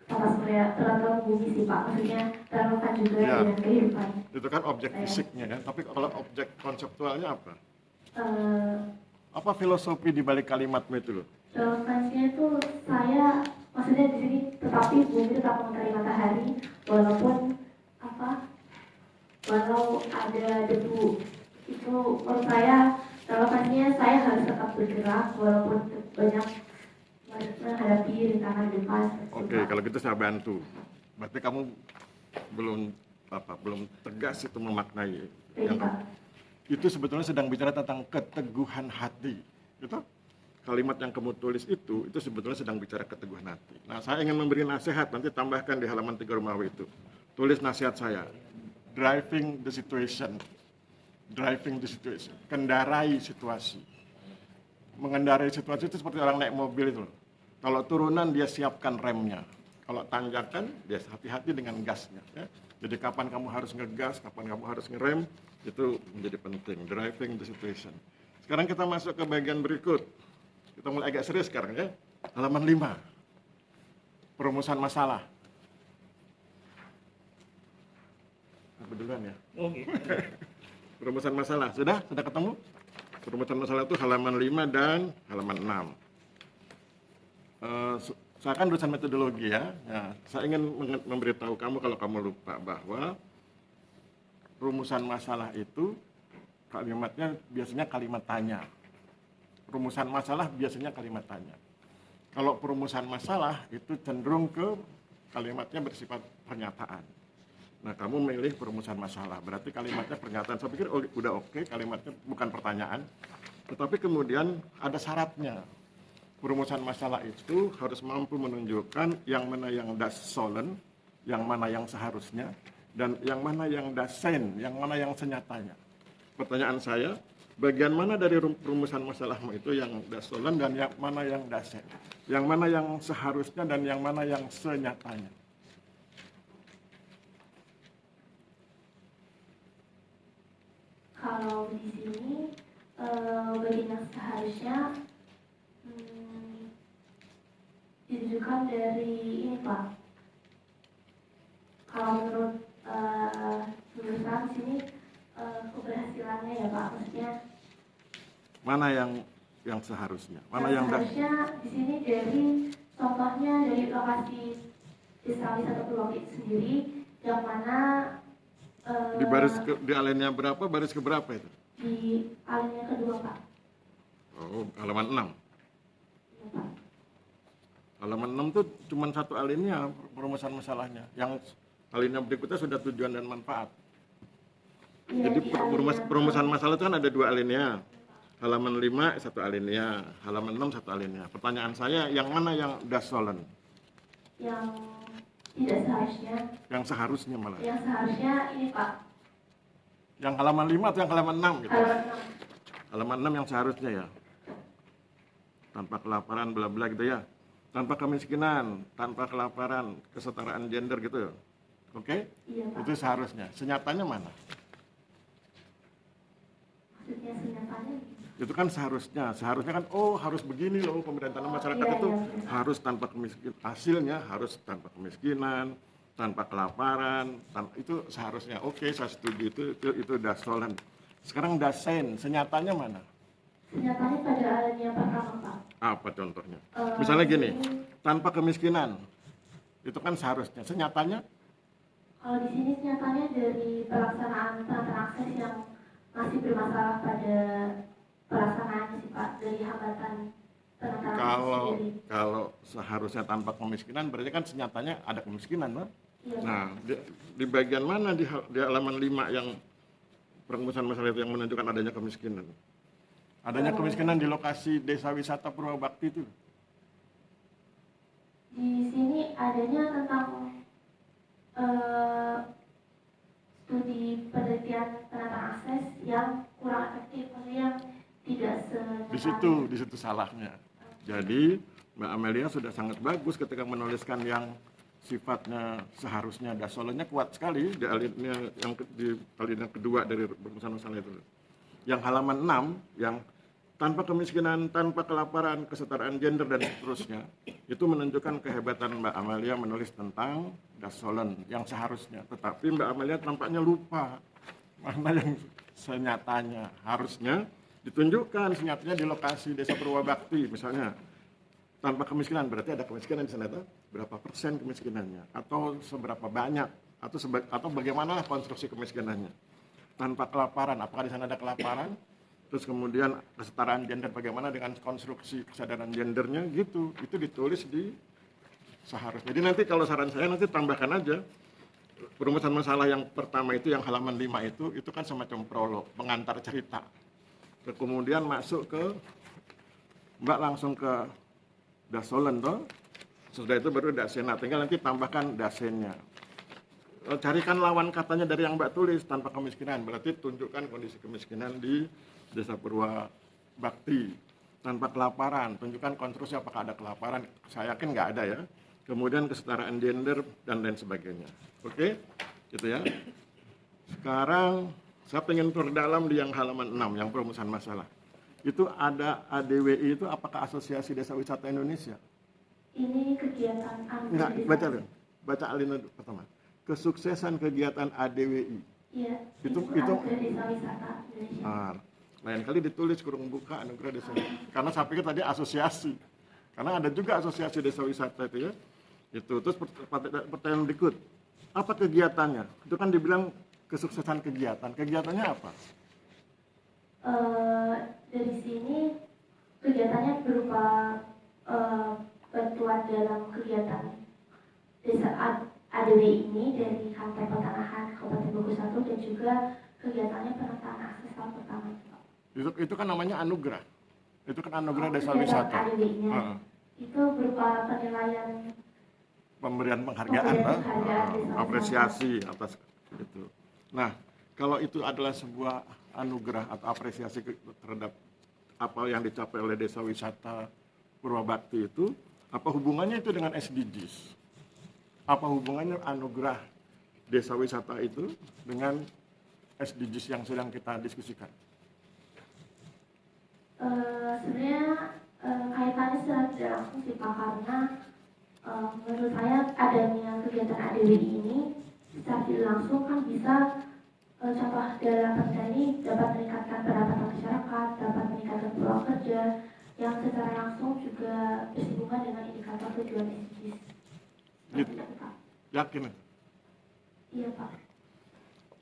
tata surya tata bumi sih Pak. Maksudnya relevan juga Ya. dengan kehidupan. Itu kan objek fisiknya ya. Tapi kalau objek konseptualnya apa? Eh, Apa filosofi di balik kalimatmu itu loh? Relevansinya itu saya maksudnya di sini tetapi bumi tetap memutari matahari walaupun walau ada debu. Itu menurut saya relevansinya saya harus tetap bergerak walaupun banyak menghadapi rintangan depan. Oke, kalau gitu saya bantu. Berarti kamu belum tegas itu memaknai yang Pak. itu sebetulnya sedang bicara tentang keteguhan hati. Gitu? Kalimat yang kamu tulis itu sebetulnya sedang bicara keteguhan hati. Nah, saya ingin memberi nasihat, nanti tambahkan di halaman 3 Romawi itu. Tulis nasihat saya. Driving the situation. Driving the situation. Kendarai situasi. Mengendarai situasi itu seperti orang naik mobil itu. Kalau turunan dia siapkan remnya. Kalau tanjakan dia hati-hati dengan gasnya. Ya. Jadi kapan kamu harus ngegas, kapan kamu harus ngerem, itu menjadi penting. Driving the situation. Sekarang kita masuk ke bagian berikut. Kita mulai agak serius sekarang ya. Halaman 5. Perumusan masalah. Apa duluan ya? Perumusan masalah. Sudah ketemu? Perumusan masalah itu halaman 5 dan halaman 6. Saya kan lulusan metodologi ya. Nah, saya ingin memberitahu kamu kalau kamu lupa bahwa rumusan masalah itu kalimatnya biasanya kalimat tanya. Rumusan masalah biasanya kalimat tanya. Kalau perumusan masalah itu cenderung ke kalimatnya bersifat pernyataan. Nah, kamu memilih perumusan masalah, berarti kalimatnya pernyataan. Saya pikir udah oke, kalimatnya bukan pertanyaan. Tetapi kemudian ada syaratnya. Perumusan masalah itu harus mampu menunjukkan yang mana yang das sollen, yang mana yang seharusnya, dan yang mana yang das sein, yang mana yang senyatanya. Pertanyaan saya, bagian mana dari perumusan masalahmu itu yang das sollen dan yang mana yang das sein? Yang mana yang seharusnya dan yang mana yang senyatanya? Kalau di sini bagian yang seharusnya ditujukan dari ini Pak. Kalau menurut tulisan sini keberhasilannya ya Pak, maksudnya Mana yang seharusnya? Mana yang das? seharusnya di sini dari contohnya dari lokasi desa wisata Pulau itu sendiri yang mana Di alinea berapa, baris ke berapa itu? di alinea kedua Pak. Oh, halaman 6. Ya, Pak. Halaman 6 tuh cuma satu alinea perumusan masalahnya. Yang alinea berikutnya sudah tujuan dan manfaat. Iya, Jadi di alinea perumusan masalah itu kan ada 2 alinea. Halaman 5 satu alinea, halaman 6 satu alinea. Pertanyaan saya, yang mana yang das sollen? yang tidak seharusnya, Yang seharusnya malah. yang seharusnya ini Pak, Yang halaman 5 atau yang halaman 6 gitu? halaman 6. Halaman 6 yang seharusnya ya. Tanpa kelaparan bla bla gitu ya. Tanpa kemiskinan, tanpa kelaparan, kesetaraan gender gitu. Oke? Iya Pak. Itu seharusnya. Senyatanya mana? Maksudnya senyatanya Itu kan seharusnya kan harus begini loh pemerintahan masyarakat iya, itu iya. harus tanpa kemiskinan, hasilnya harus tanpa kemiskinan, tanpa kelaparan, itu seharusnya. Oke, saya setuju itu das sollen. Sekarang das sein, senyatanya mana? Senyatanya pada alinea pertama Pak. Apa contohnya? Misalnya gini, tanpa kemiskinan, itu kan seharusnya. Senyatanya Kalau di sini senyatanya dari pelaksanaan penanganan akses yang masih bermasalah pada pelaksanaannya sih Pak, dari hambatan penataan Kalau sendiri. kalau seharusnya tanpa kemiskinan berarti kan senyatanya ada kemiskinan, Pak. Iya, Pak. Nah, di bagian mana di halaman 5 yang perumusan masalah itu yang menunjukkan adanya kemiskinan? Adanya kemiskinan di lokasi desa wisata Purwabakti itu. Di sini adanya tentang eh, studi penelitian penataan akses yang kurang efektif, maksudnya yang tidak Di situ salahnya. Jadi Mbak Amelia sudah sangat bagus ketika menuliskan yang sifatnya seharusnya dasolenya kuat sekali di alinea di alinea kedua dari perumusan masalah itu. Yang halaman 6 yang tanpa kemiskinan, tanpa kelaparan, kesetaraan gender dan seterusnya, itu menunjukkan kehebatan Mbak Amelia menulis tentang dasolen yang seharusnya. Tetapi Mbak Amelia tampaknya lupa mana yang senyatanya. Harusnya ditunjukkan senyatanya di lokasi desa Purwabakti misalnya. Tanpa kemiskinan berarti ada kemiskinan di sana itu berapa persen kemiskinannya atau seberapa banyak atau bagaimana konstruksi kemiskinannya. Tanpa kelaparan, apakah di sana ada kelaparan? Terus kemudian kesetaraan gender bagaimana dengan konstruksi kesadaran gendernya gitu. Itu ditulis di seharusnya. Jadi nanti kalau saran saya nanti tambahkan aja perumusan masalah yang pertama itu yang halaman 5 itu kan semacam prolog, pengantar cerita. Kemudian masuk ke Mbak langsung ke dasolen toh. Sesudah itu baru dasen. Nah, tinggal nanti tambahkan dasennya. Carikan lawan katanya dari yang Mbak tulis tanpa kemiskinan. Berarti tunjukkan kondisi kemiskinan di Desa Purwabakti. Tanpa kelaparan, tunjukkan konstruksi apakah ada kelaparan. Saya yakin nggak ada ya. Kemudian kesetaraan gender dan lain sebagainya. Oke, gitu ya. Sekarang saya pengen perdalam di yang halaman 6, yang perumusan masalah. Itu ada ADWI itu apakah Asosiasi Desa Wisata Indonesia? Ini kegiatan Enggak, baca Alina pertama. Kesuksesan kegiatan ADWI. Iya, Itu Anugerah Desa Wisata Indonesia. Lain kali ditulis kurung buka Anugerah Desa. Karena saya pikir tadi asosiasi. Karena ada juga Asosiasi Desa Wisata itu ya. Itu terus pertanyaan berikut. Apa kegiatannya? Itu kan dibilang kesuksesan kegiatan. Kegiatannya apa? Dari sini kegiatannya berupa bantuan dalam kegiatan desa ADW ini dari Kantor Pertanahan Kabupaten Bogor 1 dan juga kegiatannya penataan akses tahun pertama. Itu kan namanya anugerah. Itu kan anugerah desa kegiatan wisata. ADW-nya itu berupa penilaian Pemberian penghargaan, apresiasi atas itu. Nah, kalau itu adalah sebuah anugerah atau apresiasi terhadap apa yang dicapai oleh desa wisata Purwabakti itu, apa hubungannya itu dengan SDGs? Apa hubungannya anugerah desa wisata itu dengan SDGs yang sedang kita diskusikan? Sebenarnya kaitannya secara tidak langsung sih Pak, karena menurut saya adanya kegiatan ADW ini secara tidak langsung kan bisa contoh dalam perda ini dapat meningkatkan pendapatan masyarakat, dapat meningkatkan peluang kerja yang secara langsung juga bersinggungan dengan indikator tujuan SDGs. Gitu. Yakin? Iya Pak.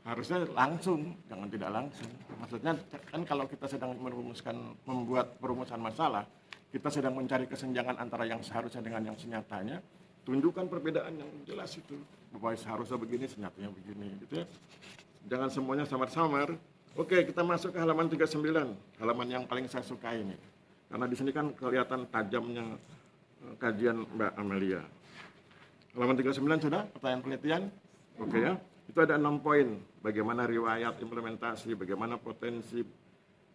Harusnya langsung, jangan tidak langsung. Maksudnya kan kalau kita sedang membuat perumusan masalah, kita sedang mencari kesenjangan antara yang seharusnya dengan yang senyatanya, tunjukkan perbedaan yang jelas itu. Bahwa seharusnya begini, senyatanya begini, gitu ya. Jangan semuanya samar-samar. Oke, kita masuk ke halaman 39, halaman yang paling saya suka ini. Karena di sini kan kelihatan tajamnya kajian Mbak Amelia. Halaman 39 sudah, pertanyaan penelitian? Oke ya. Itu ada 6 poin, bagaimana riwayat implementasi, bagaimana potensi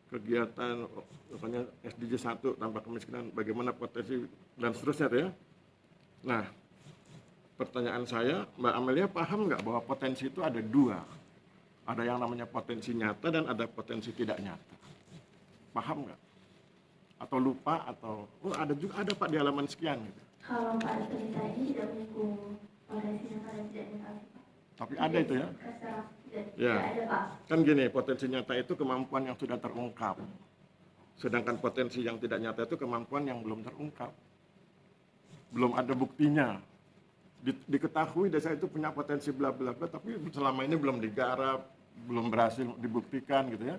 kegiatan, misalnya SDG 1 tanpa kemiskinan, bagaimana potensi, dan seterusnya tuh ya. Nah, pertanyaan saya, Mbak Amelia paham nggak bahwa potensi itu ada 2? Ada yang namanya potensi nyata dan ada potensi tidak nyata. Paham nggak? Atau lupa, atau, ada juga, ada Pak di halaman sekian gitu. Kalau pada penelitian ini tidak menyinggung potensi nyata dan tidak nyata sih Pak. Tapi ada itu ya? Ya, ada Pak. kan gini, potensi nyata itu kemampuan yang sudah terungkap. Sedangkan potensi yang tidak nyata itu kemampuan yang belum terungkap. Belum ada buktinya. Diketahui desa itu punya potensi bla bla bla, tapi selama ini belum digarap, belum berhasil dibuktikan gitu ya.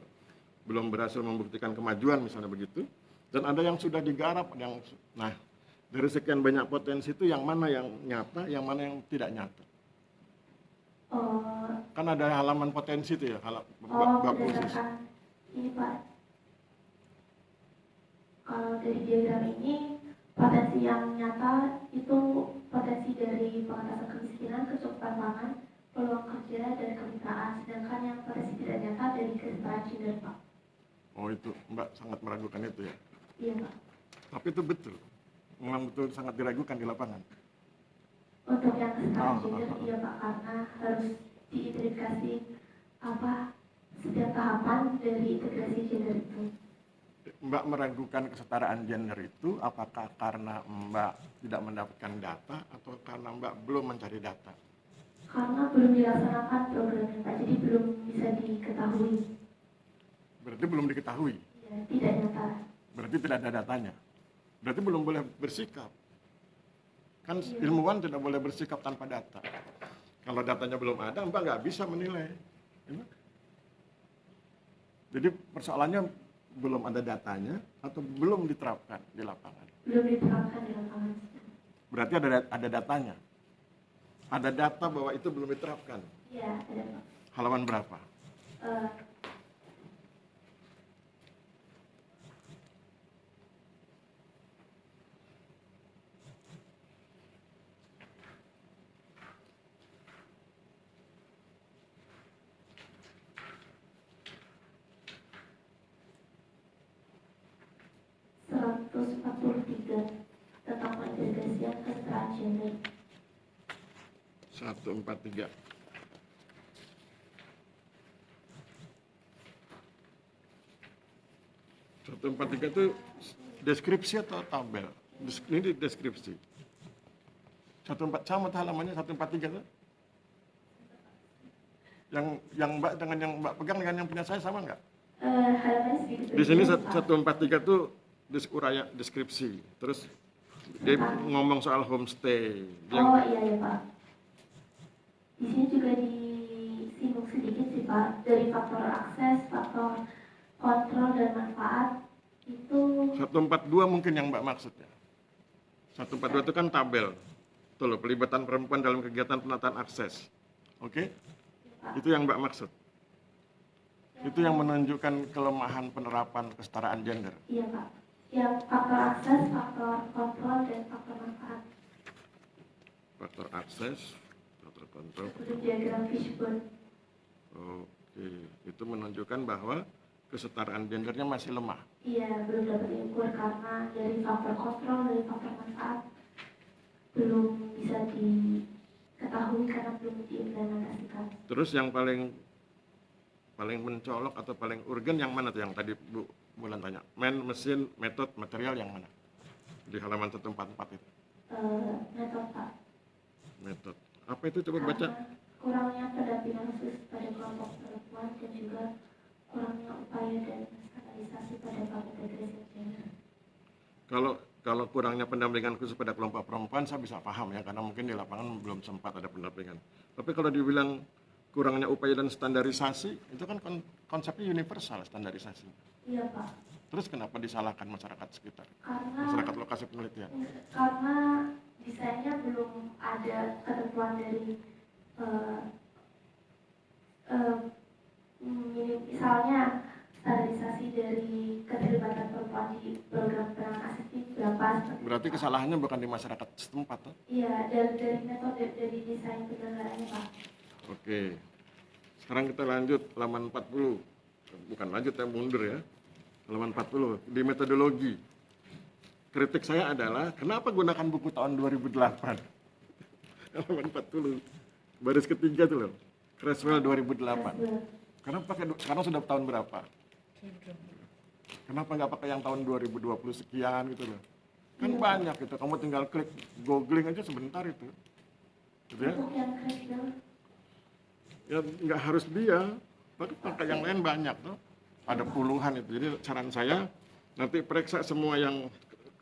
belum berhasil membuktikan kemajuan misalnya begitu, dan ada yang sudah digarap, nah dari sekian banyak potensi itu yang mana yang nyata, yang mana yang tidak nyata? Oh, Kan ada halaman potensi itu ya, bab khusus. berdasarkan ini Pak, kalau dari diagram ini potensi yang nyata itu potensi dari pengentasan kemiskinan, kecukupan pangan, peluang kerja, dan kemitraan. Sedangkan yang potensi tidak nyata dari kesetaraan gender Pak. Oh itu, Mbak sangat meragukan itu ya? Iya Pak. Tapi itu betul, memang betul sangat diragukan di lapangan. Untuk yang kesetaraan gender iya Pak, karena harus diidentifikasi setiap tahapan dari integrasi gender itu. Mbak meragukan kesetaraan gender itu apakah karena Mbak tidak mendapatkan data atau karena Mbak belum mencari data? Karena belum dilaksanakan programnya Pak, jadi belum bisa diketahui. Berarti belum diketahui? Ya, tidak nyata. Berarti tidak ada datanya? Berarti belum boleh bersikap? Kan ilmuwan tidak boleh bersikap tanpa data. Kalau datanya belum ada, Mbak nggak bisa menilai. Jadi persoalannya belum ada datanya atau belum diterapkan di lapangan? Belum diterapkan di lapangan. Berarti ada datanya? Ada data bahwa itu belum diterapkan? Iya, ada Pak. Halaman berapa? Eh, tentang pendelegasian kesetaraan gender. 143. itu deskripsi atau tabel? Ini deskripsi. 14 sama halamannya 143 tuh? Yang Mbak dengan yang Mbak pegang dengan yang punya saya sama nggak? Halaman sedikit Di sini berbeda, Pak. 143 tuh uraya deskripsi. Terus dia ngomong soal homestay. Oh iya Pak. Di sini juga disinggung sedikit sih Pak, dari faktor akses, faktor kontrol dan manfaat itu. 142 mungkin yang Mbak maksud ya. 142 itu kan tabel. Tuh loh, pelibatan perempuan dalam kegiatan penataan akses. Oke? Itu yang Mbak maksud. Itu yang menunjukkan kelemahan penerapan kesetaraan gender. Iya Pak. Yang faktor akses, faktor kontrol, dan faktor manfaat. Faktor akses, faktor kontrol. Seperti diagram fishbone. Oke, itu menunjukkan bahwa kesetaraan gendernya masih lemah. Iya, belum dapat diukur karena dari faktor kontrol, dari faktor manfaat belum bisa diketahui karena belum diimplementasikan. Terus yang paling mencolok atau paling urgen yang mana tuh yang tadi Bu Bulan tanya? Mesin, metode, material yang mana? Di halaman 144 itu. Metode Pak. Metode. Apa itu coba baca? Kurangnya pendampingan khusus pada kelompok perempuan dan juga kurangnya upaya dan standarisasi pada integrasi gender. Kalau kurangnya pendampingan khusus pada kelompok perempuan saya bisa paham ya, karena mungkin di lapangan belum sempat ada pendampingan. Tapi kalau dibilang kurangnya upaya dan standarisasi, itu kan konsepnya universal standarisasi. Iya Pak. Terus kenapa disalahkan masyarakat sekitar? Karena Masyarakat lokasi penelitian? karena desainnya belum ada ketentuan dari misalnya standarisasi dari keterlibatan perempuan di program penanganan akses berapa. Berarti kesalahannya bukan di masyarakat setempat, tuh? Iya, dari metode dari desain penyelenggaranya Pak. Oke. Sekarang kita lanjut halaman 40. Bukan lanjut, ya mundur ya. Halaman 40 di metodologi. Kritik saya adalah kenapa gunakan buku tahun 2008? Halaman 40. Baris ketiga tuh loh. Creswell 2008. Karena sudah tahun berapa? Kenapa nggak pakai yang tahun 2020 sekian gitu loh? Kan banyak gitu. Kamu tinggal klik googling aja sebentar itu. Gitu ya? Untuk yang Creswell, Ya nggak harus dia, tapi pakai yang lain banyak tuh. Ada puluhan itu. Jadi saran saya nanti periksa semua yang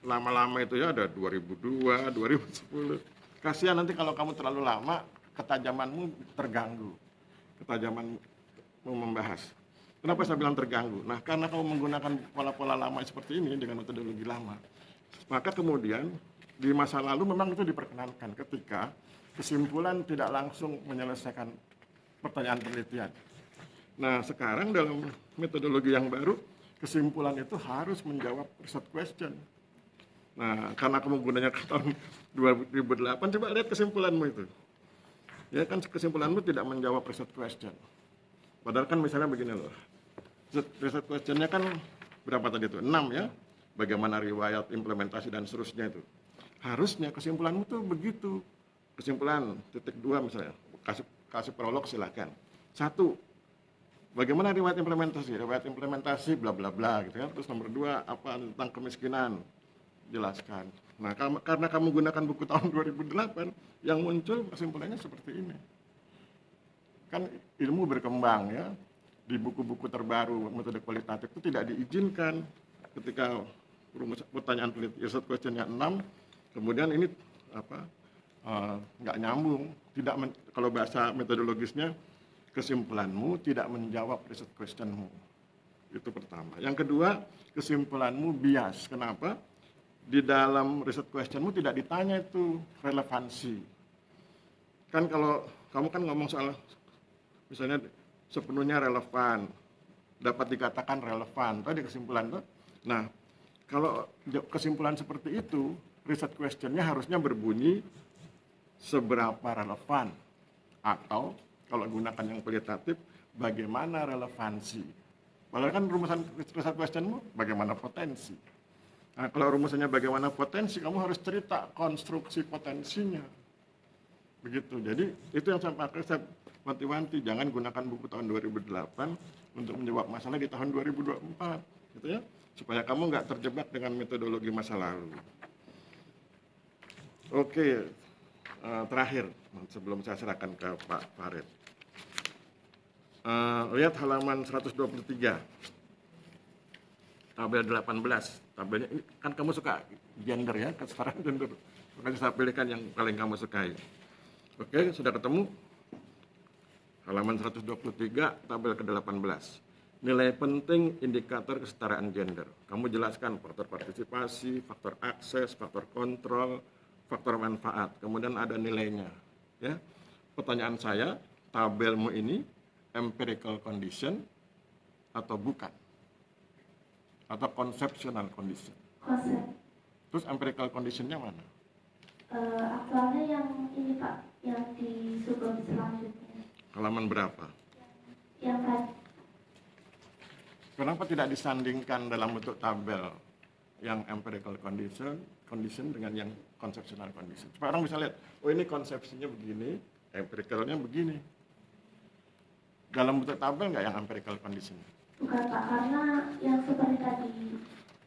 lama-lama itu ya, ada 2002, 2010. Kasihan nanti kalau kamu terlalu lama, ketajamanmu terganggu. Ketajamanmu membahas. Kenapa saya bilang terganggu? Nah, karena kamu menggunakan pola-pola lama seperti ini dengan metodologi lama, maka kemudian di masa lalu memang itu diperkenankan ketika kesimpulan tidak langsung menyelesaikan pertanyaan penelitian. Nah, sekarang dalam metodologi yang baru, kesimpulan itu harus menjawab research question. Nah, karena kamu gunanya ke tahun 2008, coba lihat kesimpulanmu itu. Ya kan, kesimpulanmu tidak menjawab research question. Padahal kan misalnya begini loh, research questionnya kan berapa tadi itu? 6 ya, bagaimana riwayat, implementasi, dan seterusnya itu. Harusnya kesimpulanmu tuh begitu. Kesimpulan, titik 2 misalnya, kasih prolog silakan. 1, bagaimana riwayat implementasi bla bla bla gitu ya. Terus nomor 2, apa tentang kemiskinan, jelaskan. Nah, karena kamu gunakan buku tahun 2008, yang muncul kesimpulannya seperti ini. Kan ilmu berkembang ya. Di buku-buku terbaru metode kualitatif itu tidak diizinkan ketika pertanyaan research questionnya 6, kemudian ini nggak nyambung, kalau bahasa metodologisnya kesimpulanmu tidak menjawab research questionmu. Itu pertama. Yang kedua, kesimpulanmu bias. Kenapa? Di dalam research questionmu tidak ditanya itu relevansi. Kan kalau kamu kan ngomong soal misalnya sepenuhnya relevan, dapat dikatakan relevan, tadi kesimpulan tuh. Nah, kalau kesimpulan seperti itu, research questionnya harusnya berbunyi seberapa relevan, atau kalau gunakan yang kualitatif, bagaimana relevansi. Padahal kan rumusan research questionmu bagaimana potensi. Nah, kalau rumusannya bagaimana potensi, kamu harus cerita konstruksi potensinya. Begitu. Jadi itu yang saya pakai, saya wanti-wanti, jangan gunakan buku tahun 2008 untuk menjawab masalah di tahun 2024, gitu ya. Supaya kamu nggak terjebak dengan metodologi masa lalu. Oke, terakhir sebelum saya serahkan ke Pak Farid. Lihat halaman 123. Tabel 18. Tabelnya ini kan kamu suka gender ya, kesetaraan gender. Makanya saya pilihkan yang paling kamu sukai. Oke, sudah ketemu? Halaman 123, tabel ke-18. Nilai penting indikator kesetaraan gender. Kamu jelaskan faktor partisipasi, faktor akses, faktor kontrol, faktor manfaat. Kemudian ada nilainya. Ya. Pertanyaan saya, tabelmu ini empirical condition atau bukan? Atau conceptual condition? Konsep. Terus empirical conditionnya mana? Aktualnya yang ini Pak, yang di subbab selanjutnya. Halaman berapa? Yang tadi. Kenapa tidak disandingkan dalam bentuk tabel yang empirical condition dengan yang conceptual condition? Supaya orang bisa lihat, oh ini konsepsinya begini, empiricalnya begini. Dalam bentuk tabel nggak yang empirical condition? Bukan Pak, karena yang seperti tadi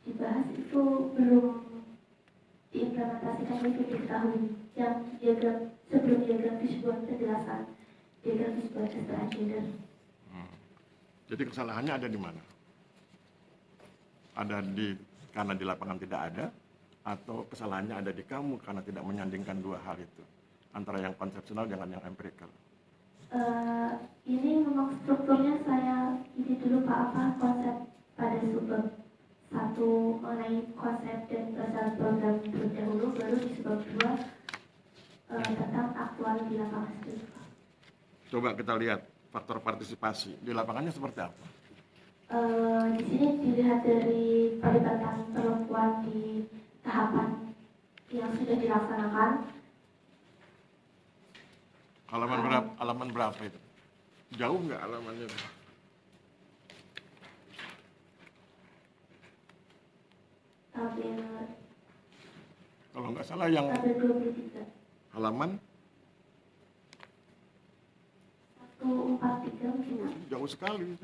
dibahas itu belum diimplementasikan, itu diketahui. Yang diagram, sebelum diagram sebuah penjelasan, diagram sebuah kesetaraan gender. Jadi kesalahannya ada di mana? Karena di lapangan tidak ada, atau kesalahannya ada di kamu karena tidak menyandingkan dua hal itu, antara yang konsepsional dengan yang empirical? Ini memang strukturnya saya ini dulu Pak, konsep pada subbab 1 mengenai konsep dan berdasar program terlebih dahulu, baru di subbab 2 tentang aktual di lapangan sendiri Pak. Coba kita lihat faktor partisipasi di lapangannya seperti apa? Di sini dilihat dari pelibatan perempuan di tahapan yang sudah dilaksanakan. Halaman berapa itu? Jauh nggak halamannya? Tabel Kalau nggak salah yang 23. halaman 143 mungkin. jauh sekali.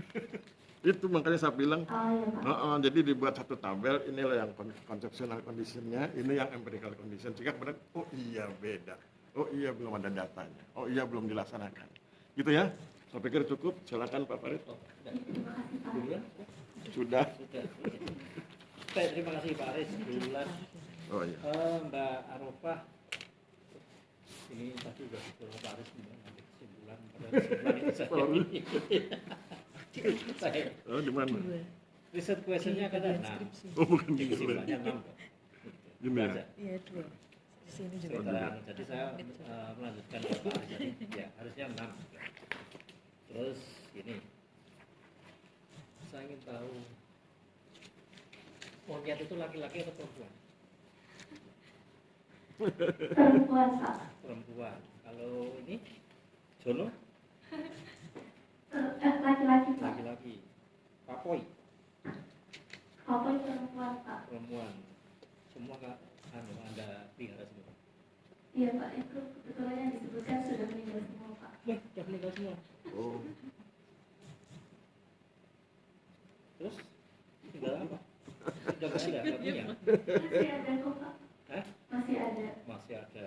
Itu makanya saya bilang, Iya Pak. jadi dibuat satu tabel, inilah yang conceptual conditionnya, ini yang empirical condition. Sehingga kemudian, oh iya beda, oh iya belum ada datanya, oh iya belum dilaksanakan. Gitu ya, saya pikir cukup. Silakan Pak Farid. Terima kasih Pak. Sudah. Baik, terima kasih Pak Aris. Kebetulan Oh iya. Mbak Arofah, ini tadi sudah Pak Aris mengambil kesimpulan pada kesimpulan itu saja. Saya Oh, di mana? riset questionnya kan ada 6. Oh, bukan di sini. Kesimpulannya 6. Gini ya? Iya, 2. Di sini juga. Sekarang, jadi saya melanjutkan ke Pak Aris tadi, ya harusnya 6. Terus ini, saya ingin tahu monyet itu laki-laki atau perempuan? Perempuan, Pak. Perempuan. Kalau ini Jono Laki-laki, Pak. laki-laki. Papoy Apa perempuan, Pak? perempuan. Semua Kak, Anda pelihara semua. Iya, Pak. Itu kebetulan yang disebutkan sudah meninggal semua, Pak. Wah, udah meninggal semua. Oh, Terus tinggal apa? Sudah nggak ada, nggak punya. Masih ada kok, Pak. Hah? Masih ada. Masih ada.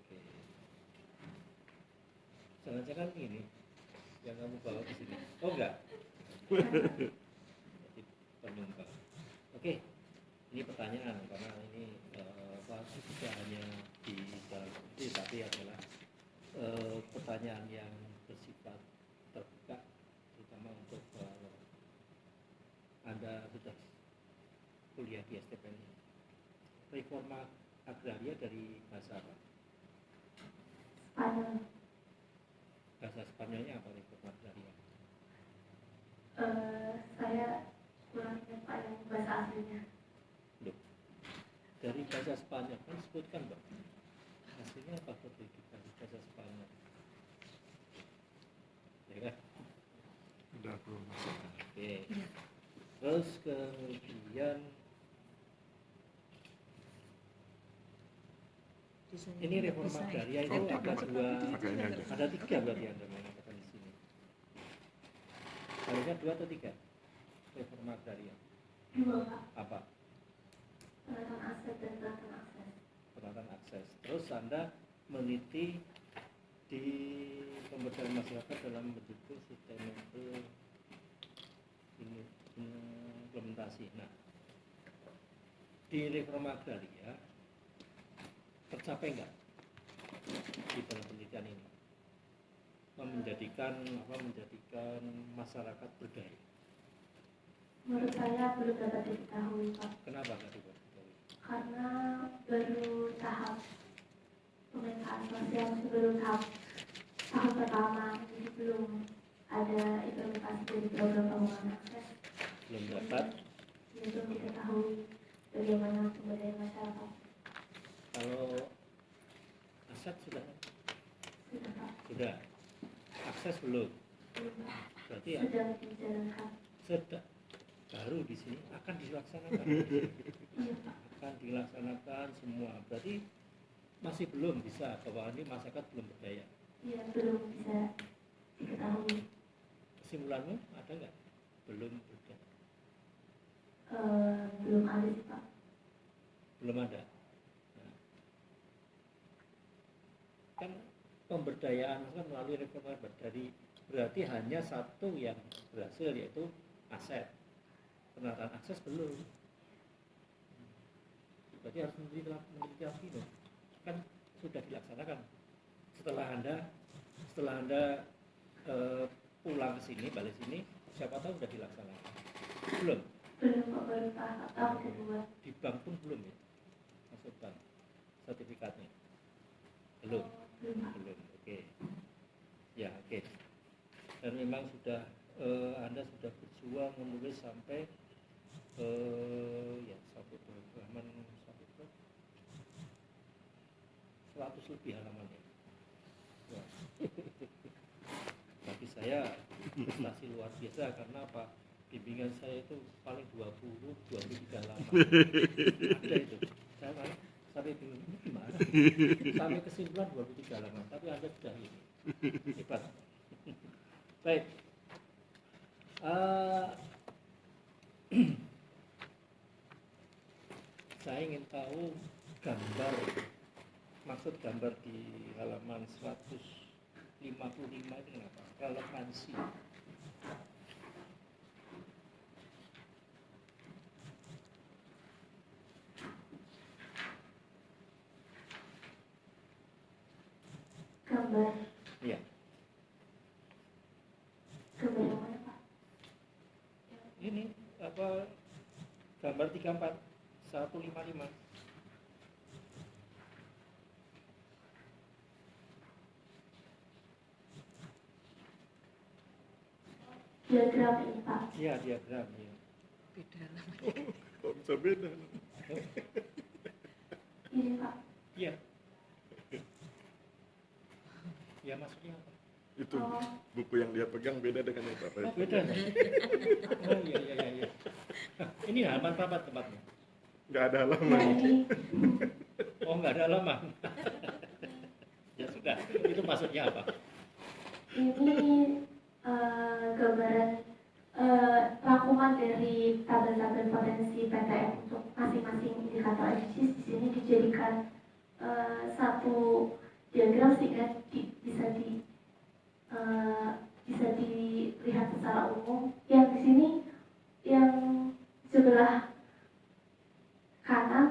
Oke. Jangan-jangan ini yang kamu bawa ke sini. Oh enggak. Jadi penumpang. Oke. Ini pertanyaan karena ini tidak hanya di dalam ini tapi adalah pertanyaan yang bersifat terbuka terutama untuk Anda sudah kuliah di STPN. Reforma agraria dari bahasa apa? Spanyol. Bahasa Spanyolnya apa reforma agraria? Saya kurang ingat, Pak, yang bahasa aslinya. Loh, dari bahasa Spanyol kan sebutkan Mbak. Hasilnya apa betul di bahasa Spanyol? Ya kan? udah belum masuk. Oke. Terus kemudian ini reforma agraria itu ada Pakai ini aja. ada 3 berarti Anda mengatakan di sini. Harusnya 2 atau 3 reforma agraria. 2, Pak. Apa? Penataan aset dan penataan akses. Penataan akses. Terus Anda meneliti di pemberdayaan masyarakat dalam mendukung sustainable implementasi. Nah, di reforma agraria tercapai enggak di dalam penelitian ini menjadikan masyarakat berdaya? Menurut saya belum dapat diketahui, Pak. Kenapa enggak diketahui? Karena baru tahap pemetaan sosial, sebelum tahap pertama, jadi belum ada implementasi dari program pembangunan akses. Belum dapat. Belum diketahui bagaimana pemberdayaan masyarakat. Kalau aset sudah Sudah, Pak. sudah, akses belum. Belum, Pak. Berarti ya, Sedang dijalankan. sedang baru di sini akan dilaksanakan. Iya, Pak. Akan dilaksanakan semua. Berarti masih belum bisa bahwa ini masyarakat belum berdaya. Iya, belum bisa diketahui. Kesimpulanmu ada nggak? Belum berdaya. Belum ada sih, Pak. Belum ada. Nah, kan pemberdayaan kan melalui reforma dari berarti hanya satu yang berhasil yaitu aset. Penataan akses belum. Berarti harus meneliti lagi dong. Kan sudah dilaksanakan. Setelah anda pulang ke sini, balik sini, siapa tahu sudah dilaksanakan. Belum. Belum, Pak. Baru tahap kedua. Di bank pun belum ya, masuk bank sertifikatnya belum. Belum, Pak. Belum. Oke. Ya, oke. Dan memang sudah Anda sudah berjuang menulis sampai ya sampai halaman sampai 100 lebih halaman ya. Wah. Bagi saya prestasi luar biasa karena apa? Bimbingan saya itu paling 23 halaman. Ada itu. Saya kan sampai bingung ini gimana? Sampai kesimpulan 23 halaman, tapi Anda sudah ini. Hebat. Baik. Saya ingin tahu gambar, maksud gambar di halaman 155 ini apa? Relevansi. Gambar. Iya, Gambar yang mana, Pak? gambar 34 155. Diagram ini Pak. Iya, diagram ya. Beda lah. Kok bisa beda? Ini Pak. Iya. Ya maksudnya apa? Itu Oh. buku yang dia pegang beda dengan yang Bapak Oh, itu. beda. Oh iya. Ini halaman berapa tempatnya? Nggak ada Nah halaman. ini Oh, nggak ada halaman. Ya sudah, itu maksudnya apa? ini gambaran rangkuman dari tabel-tabel potensi PTM untuk masing-masing indikator SDGs di sini dijadikan satu diagram sehingga bisa dilihat secara umum. Yang di sini yang sebelah kanan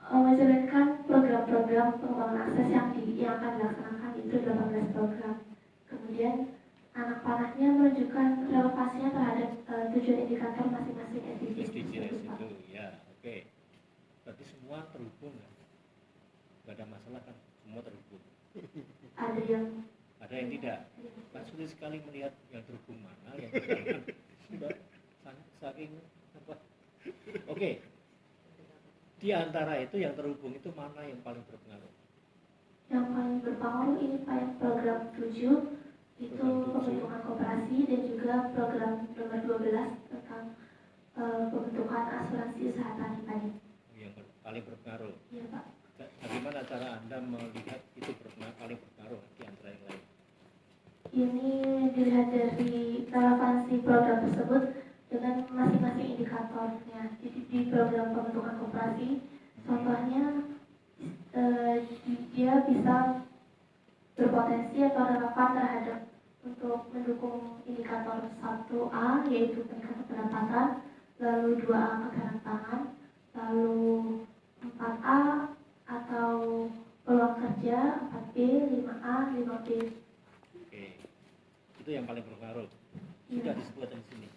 mencerminkan program-program pengembangan akses yang akan dilaksanakan, itu 18 program. Kemudian anak panahnya menunjukkan relevasinya terhadap tujuan indikator masing-masing SDGs SDGs tersebut, Pak. itu, ya, oke. Berarti semua terhubung kan? Nggak ada masalah kan? Semua terhubung. Ada yang Ada yang tidak. Kan sulit sekali melihat yang terhubung mana, yang tidak. Sudah saking apa? Oke. Di antara itu yang terhubung itu mana yang paling berpengaruh? yang paling berpengaruh ini Pak, yang program 7 itu Program 7. pembentukan koperasi, dan juga program nomor 12 tentang pembentukan asuransi usaha tani padi. Yang paling berpengaruh. Iya Pak. Bagaimana cara Anda melihat itu paling berpengaruh di antara yang lain? Ini dilihat dari relevansi program tersebut dengan masing-masing indikatornya. Jadi di program pembentukan koperasi, contohnya dia bisa berpotensi atau relevan terhadap untuk mendukung indikator 1A yaitu peningkatan pendapatan, lalu 2A ketahanan pangan, lalu 4A atau peluang kerja, 4B, 5A, 5B. Oke. Itu yang paling berpengaruh. Iya. Sudah disebutkan di sini.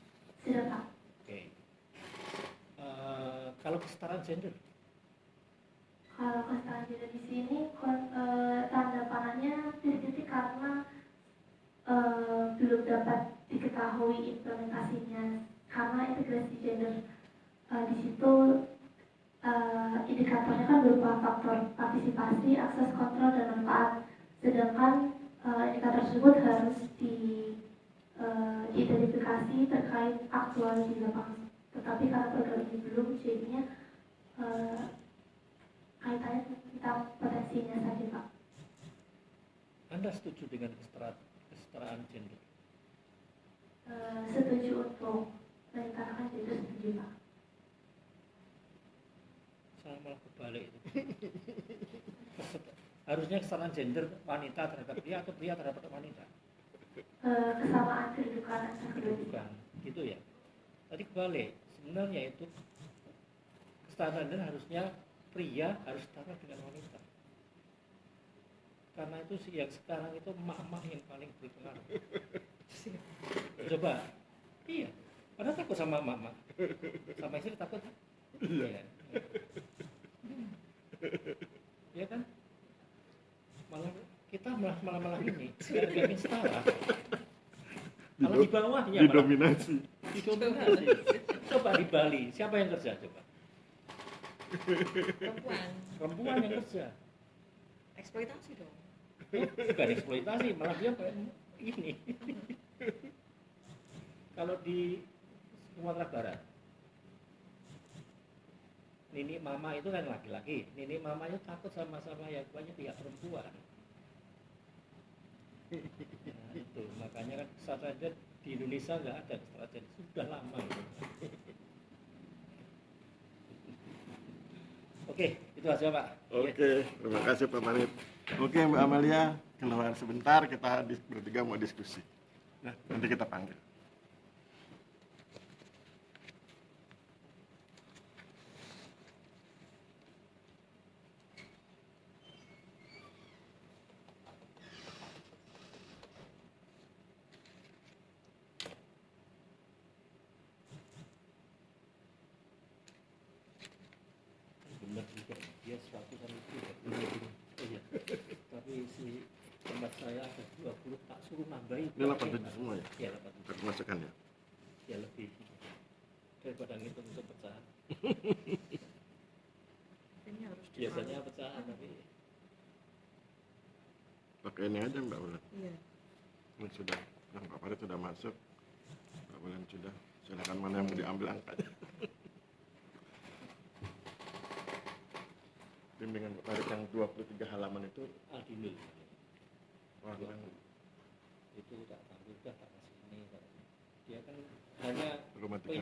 Sudah Pak. Oke. Kalau kesetaraan gender, Kalau kesetaraan gender di sini tanda panahnya titik-titik karena belum dapat diketahui implementasinya, karena integrasi gender di situ indikatornya kan berupa faktor partisipasi, akses, kontrol, dan manfaat. Sedangkan indikator tersebut harus diidentifikasi terkait aktual di lapangan. Tetapi karena program ini belum, jadinya kaitannya tentang potensinya saja Pak. Anda setuju dengan kesetaraan gender? Setuju untuk meningkatkan gender, setuju Pak. Saya malah kebalik itu. Harusnya kesetaraan gender wanita terhadap pria atau pria terhadap wanita? Kesamaan kedudukan antar kedua jenis. Bukan, gitu ya. Tadi kebalik. Sebenarnya itu kesetaraan gender harusnya pria harus setara dengan wanita. Karena itu yang sekarang itu emak-emak yang paling berpengaruh. Coba, iya. Pada takut sama emak-emak. Sama istri takut? Iya. Iya kan? Kita malah ini nggak setara. Kalau di bawahnya malah Didominasi. didominasi. Coba di Bali, siapa yang kerja coba? Perempuan yang kerja. Eksploitasi dong. Bukan eksploitasi, malah dia kayak ini. Kalau di Sumatera Barat, nini mama itu kan laki-laki, nini mamanya takut sama-sama yang banyak pihak perempuan. Nah, itu makanya kan kesetaraan gender di Indonesia nggak ada kesetaraan gender sudah lama. Oke, itu aja Pak. Oke, terima kasih Pak Manit. Oke Mbak Amalia, keluar sebentar, kita bertiga mau diskusi. Nah, nanti kita panggil. bilang juga dia 100-an itu oh iya tapi si tempat saya ada 20 tak suruh nambahin Ini 87 semua ya? ya 87 Termasukkan ya? ya lebih daripada ngitung untuk pecahan Ini harus biasanya pecahan tapi Pakai ini aja Mbak Wulan. Iya. Ini sudah, yang Pak Farid sudah masuk. Mbak Wulan sudah. Silakan mana yang mau diambil angkanya. Bimbingan Pak Farid yang 23 halaman itu Aldinul orang itu tak tahu udah tak kasih ini dia kan hanya rumah 3